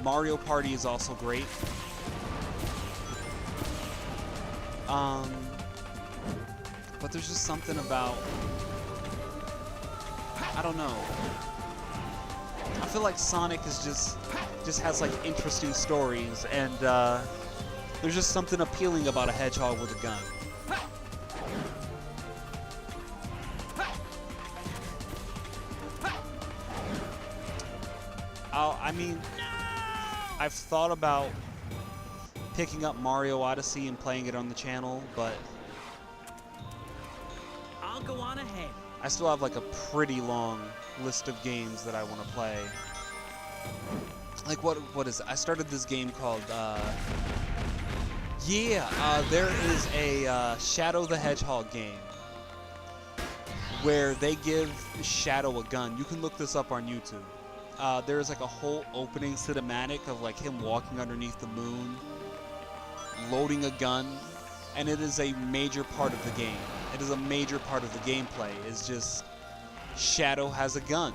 Mario Party is also great. But there's just something about... I don't know. I feel like Sonic is just has like interesting stories, and there's just something appealing about a hedgehog with a gun. I mean, I've thought about picking up Mario Odyssey and playing it on the channel, but I'll go on ahead. I still have like a pretty long list of games that I want to play. Like what is it? I started this game called there is a Shadow the Hedgehog game where they give Shadow a gun. You can look this up on YouTube. There's like a whole opening cinematic of like him walking underneath the moon, loading a gun, and it is a major part of the game. It is a major part of the gameplay. It's just Shadow has a gun.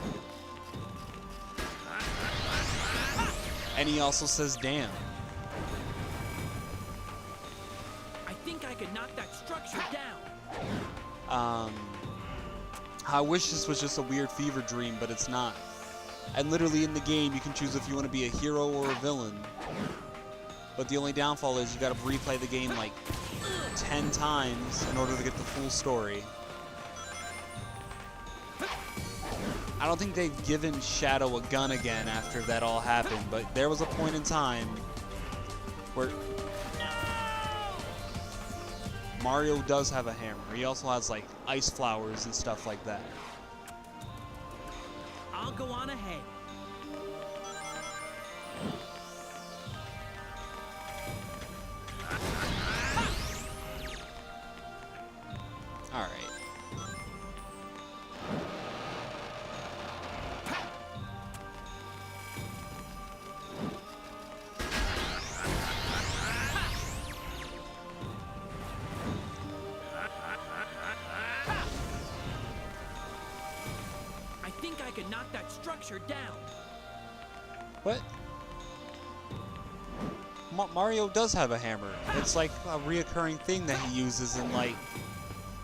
And he also says damn. I think I could knock that structure down. I wish this was just a weird fever dream, but it's not. And literally in the game, you can choose if you want to be a hero or a villain. But the only downfall is you gotta replay the game like 10 times in order to get the full story. I don't think they've given Shadow a gun again after that all happened, but there was a point in time where Mario does have a hammer. He also has like ice flowers and stuff like that. I'll go on ahead. Alright. I think I could knock that structure down. What? Mario does have a hammer. It's like a reoccurring thing that he uses in like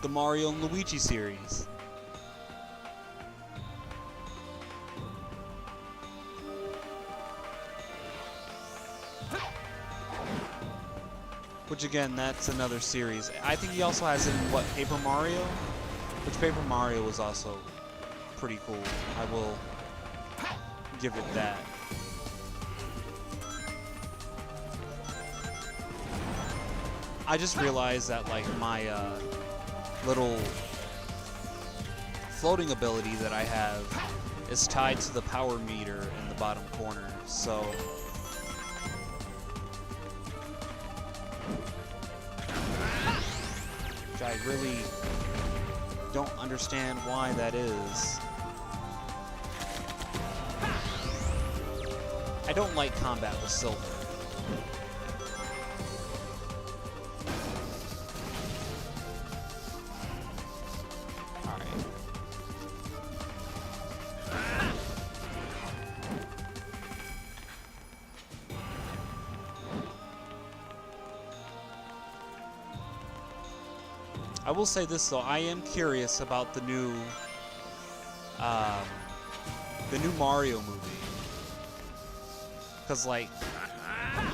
the Mario and Luigi series. Which again, that's another series. I think he also has it in what, Paper Mario? Which Paper Mario was also pretty cool. I will give it that. I just realized that like my little floating ability that I have is tied to the power meter in the bottom corner, so which I really don't understand why that is. I don't like combat with silver. I will say this though, I am curious about the new Mario movie. Cause like,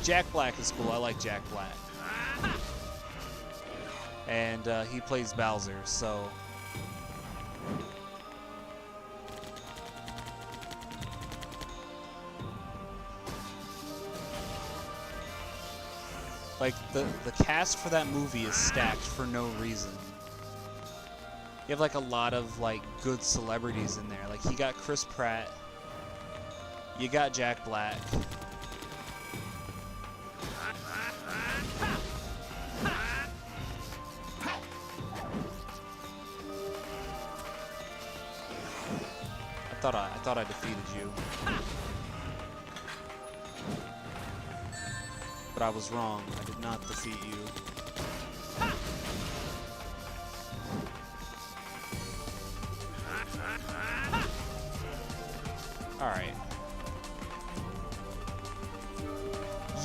Jack Black is cool, I like Jack Black. And he plays Bowser, so. Like, the cast for that movie is stacked for no reason. You have, like, a lot of, like, good celebrities in there. Like, you got Chris Pratt. You got Jack Black. I thought I defeated you. But I was wrong. I did not defeat you. Alright.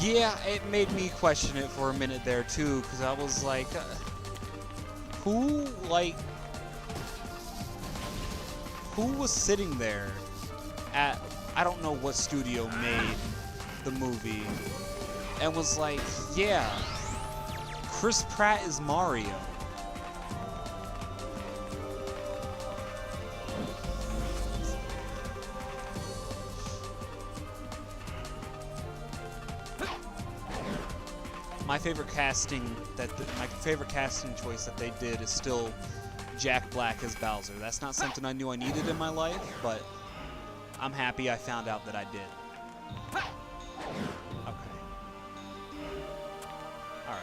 Yeah, it made me question it for a minute there too, because I was like, who was sitting there at, I don't know what studio made the movie, and was like, yeah, Chris Pratt is Mario. my favorite casting my favorite casting choice that they did is still Jack Black as Bowser. That's not something I knew I needed in my life, but I'm happy I found out that I did. Okay. Alright.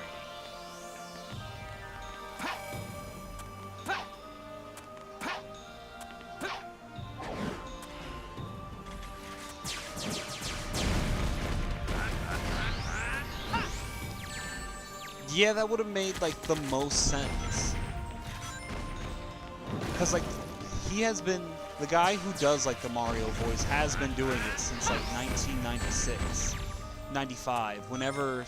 Yeah, that would have made, like, the most sense. Because, like, he has been... The guy who does, like, the Mario voice has been doing it since, like, 1996. 95. Whenever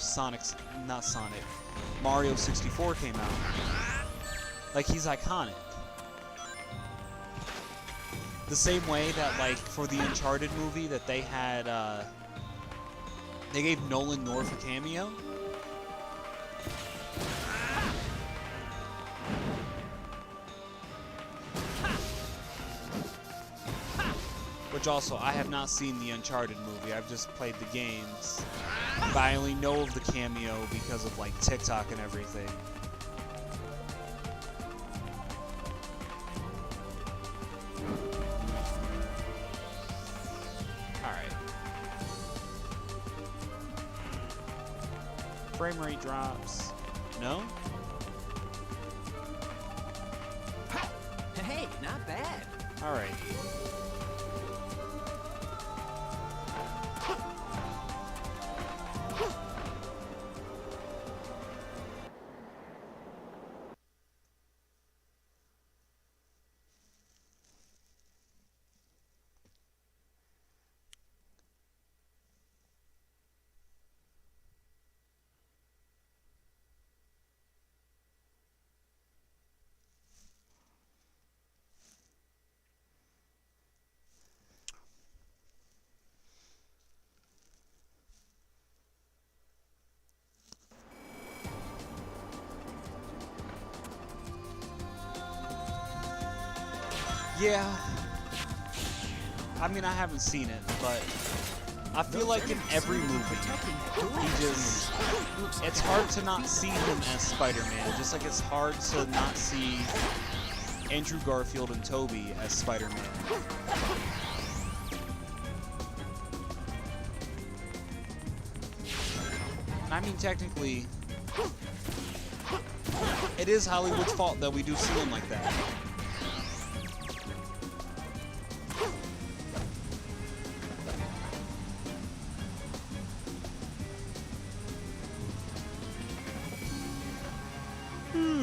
Mario 64 came out. Like, he's iconic. The same way that, like, for the Uncharted movie that they had, they gave Nolan North a cameo. Which also, I have not seen the Uncharted movie, I've just played the games. But I only know of the cameo because of, like, TikTok and everything. Alright. Frame rate drops. No? Hey, not bad. Alright. Yeah. I mean, I haven't seen it, but I feel like in every movie, he just... It's hard to not see him as Spider-Man, just like it's hard to not see Andrew Garfield and Tobey as Spider-Man. I mean, technically, it is Hollywood's fault that we do see him like that.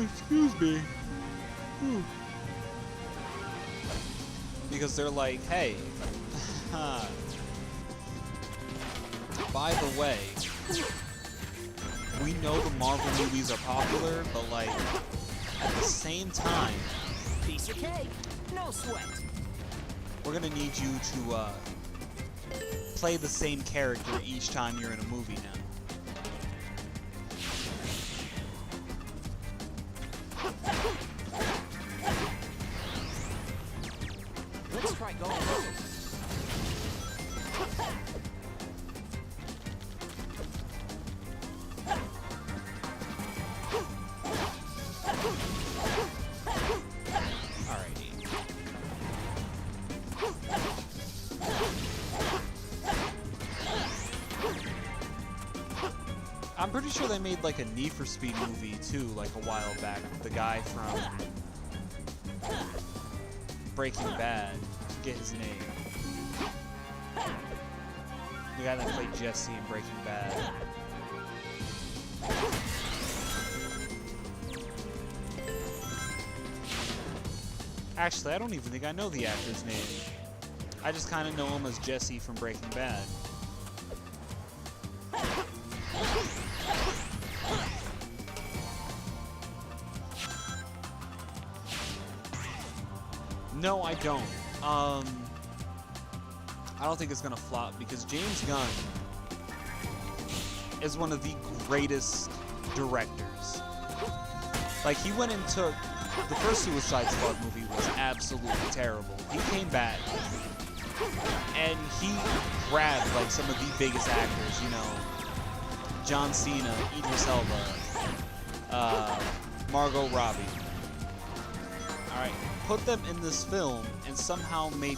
Excuse me. Because they're like, hey, by the way, we know the Marvel movies are popular, but like, at the same time, Piece of cake, no sweat. we're gonna need you to play the same character each time you're in a movie now. Let's try going over. Alrighty. I'm pretty sure they made like a Need for Speed movie too, like a while back. The guy from Breaking Bad, I forget his name. The guy that played Jesse in Breaking Bad. Actually, I don't even think I know the actor's name. I just kind of know him as Jesse from Breaking Bad. No, I don't. I don't think it's gonna flop because James Gunn is one of the greatest directors. Like, he went and took... The first Suicide Squad movie was absolutely terrible. He came back and he grabbed, like, some of the biggest actors, you know. John Cena, Idris Elba, Margot Robbie. Alright, put them in this film and somehow made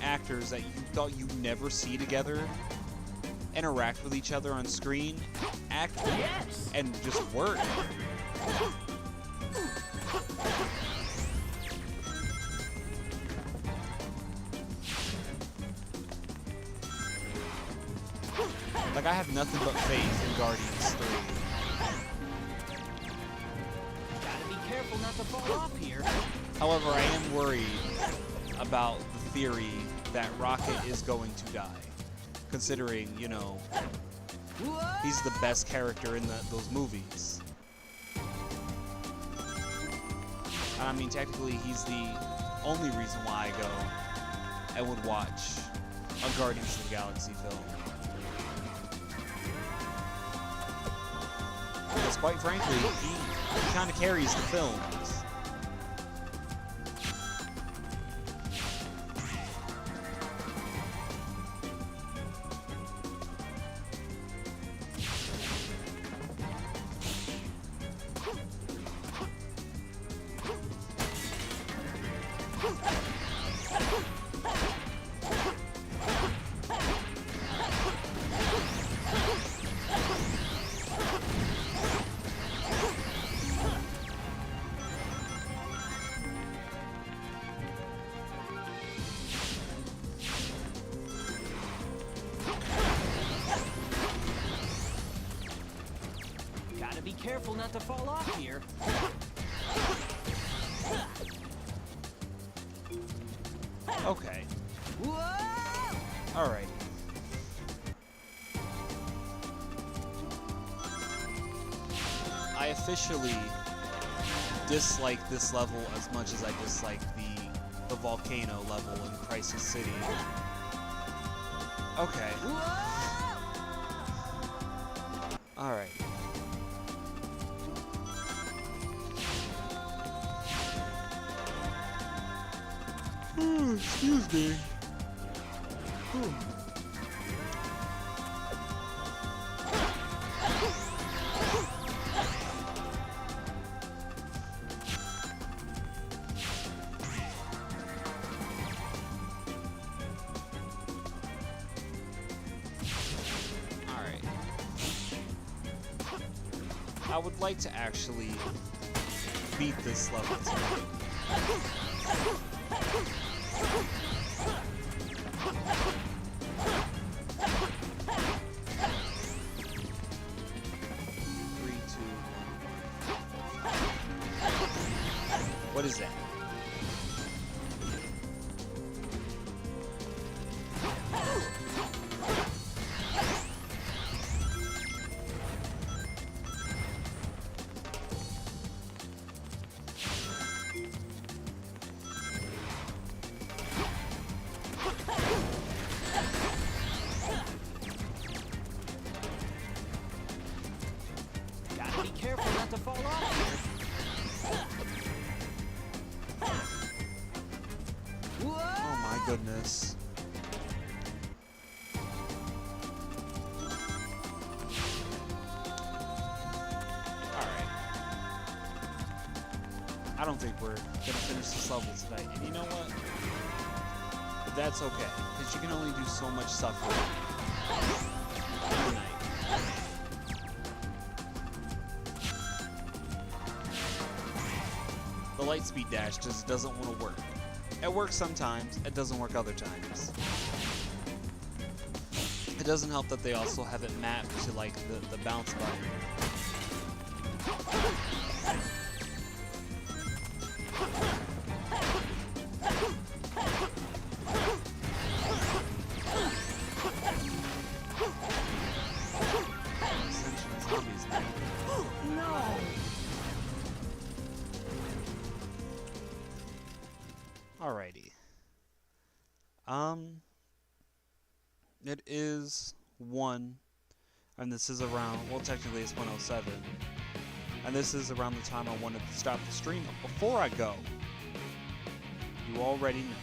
actors that you thought you'd never see together interact with each other on screen, act, and just work. Like, I have nothing but faith in Guardians 3. Gotta be careful not to fall off here. However, I am worried about the theory that Rocket is going to die. Considering, you know, he's the best character in those movies. And I mean, technically, he's the only reason why I go and would watch a Guardians of the Galaxy film. Because quite frankly, he kind of carries the films. Gotta be careful not to fall off here. Okay. Alright. I officially dislike this level as much as I dislike the volcano level in Crisis City. Okay. Alright. Excuse me. Alright. I would like to actually beat this level tonight. What is that? Gotta be careful not to fall off here. Oh my goodness. Alright. I don't think we're gonna finish this level tonight. And you know what? That's okay. Because you can only do so much stuff tonight. The light speed dash just doesn't want to work. It works sometimes, it doesn't work other times. It doesn't help that they also have it mapped to like the bounce button. Ascension zombies, man. No! Alrighty. It is 1, and this is around, well technically it's 1:07, and this is around the time I wanted to stop the stream, but before I go, you already know.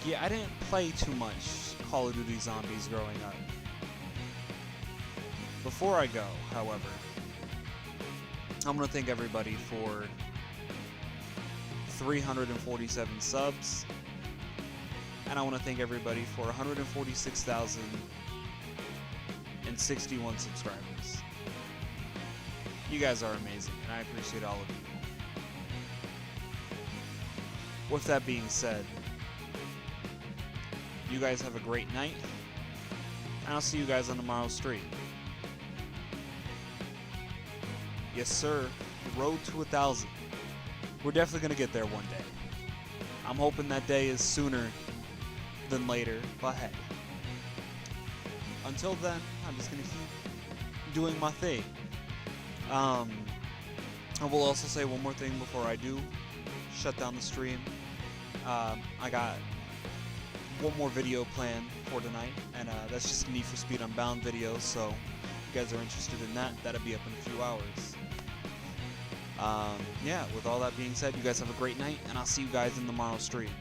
Yeah, I didn't play too much Call of Duty Zombies growing up. Before I go, however, I'm going to thank everybody for 347 subs. And I want to thank everybody for 146,061 subscribers. You guys are amazing, and I appreciate all of you. With that being said, you guys have a great night, and I'll see you guys on tomorrow's stream. Yes, sir. The road to 1,000. We're definitely going to get there one day. I'm hoping that day is sooner than later, but hey. Until then, I'm just going to keep doing my thing. I will also say one more thing before I do shut down the stream. I got one more video planned for tonight, and that's just a Need for Speed Unbound video, so if you guys are interested in that, that'll be up in a few hours. Yeah, with all that being said, you guys have a great night, and I'll see you guys in tomorrow's stream.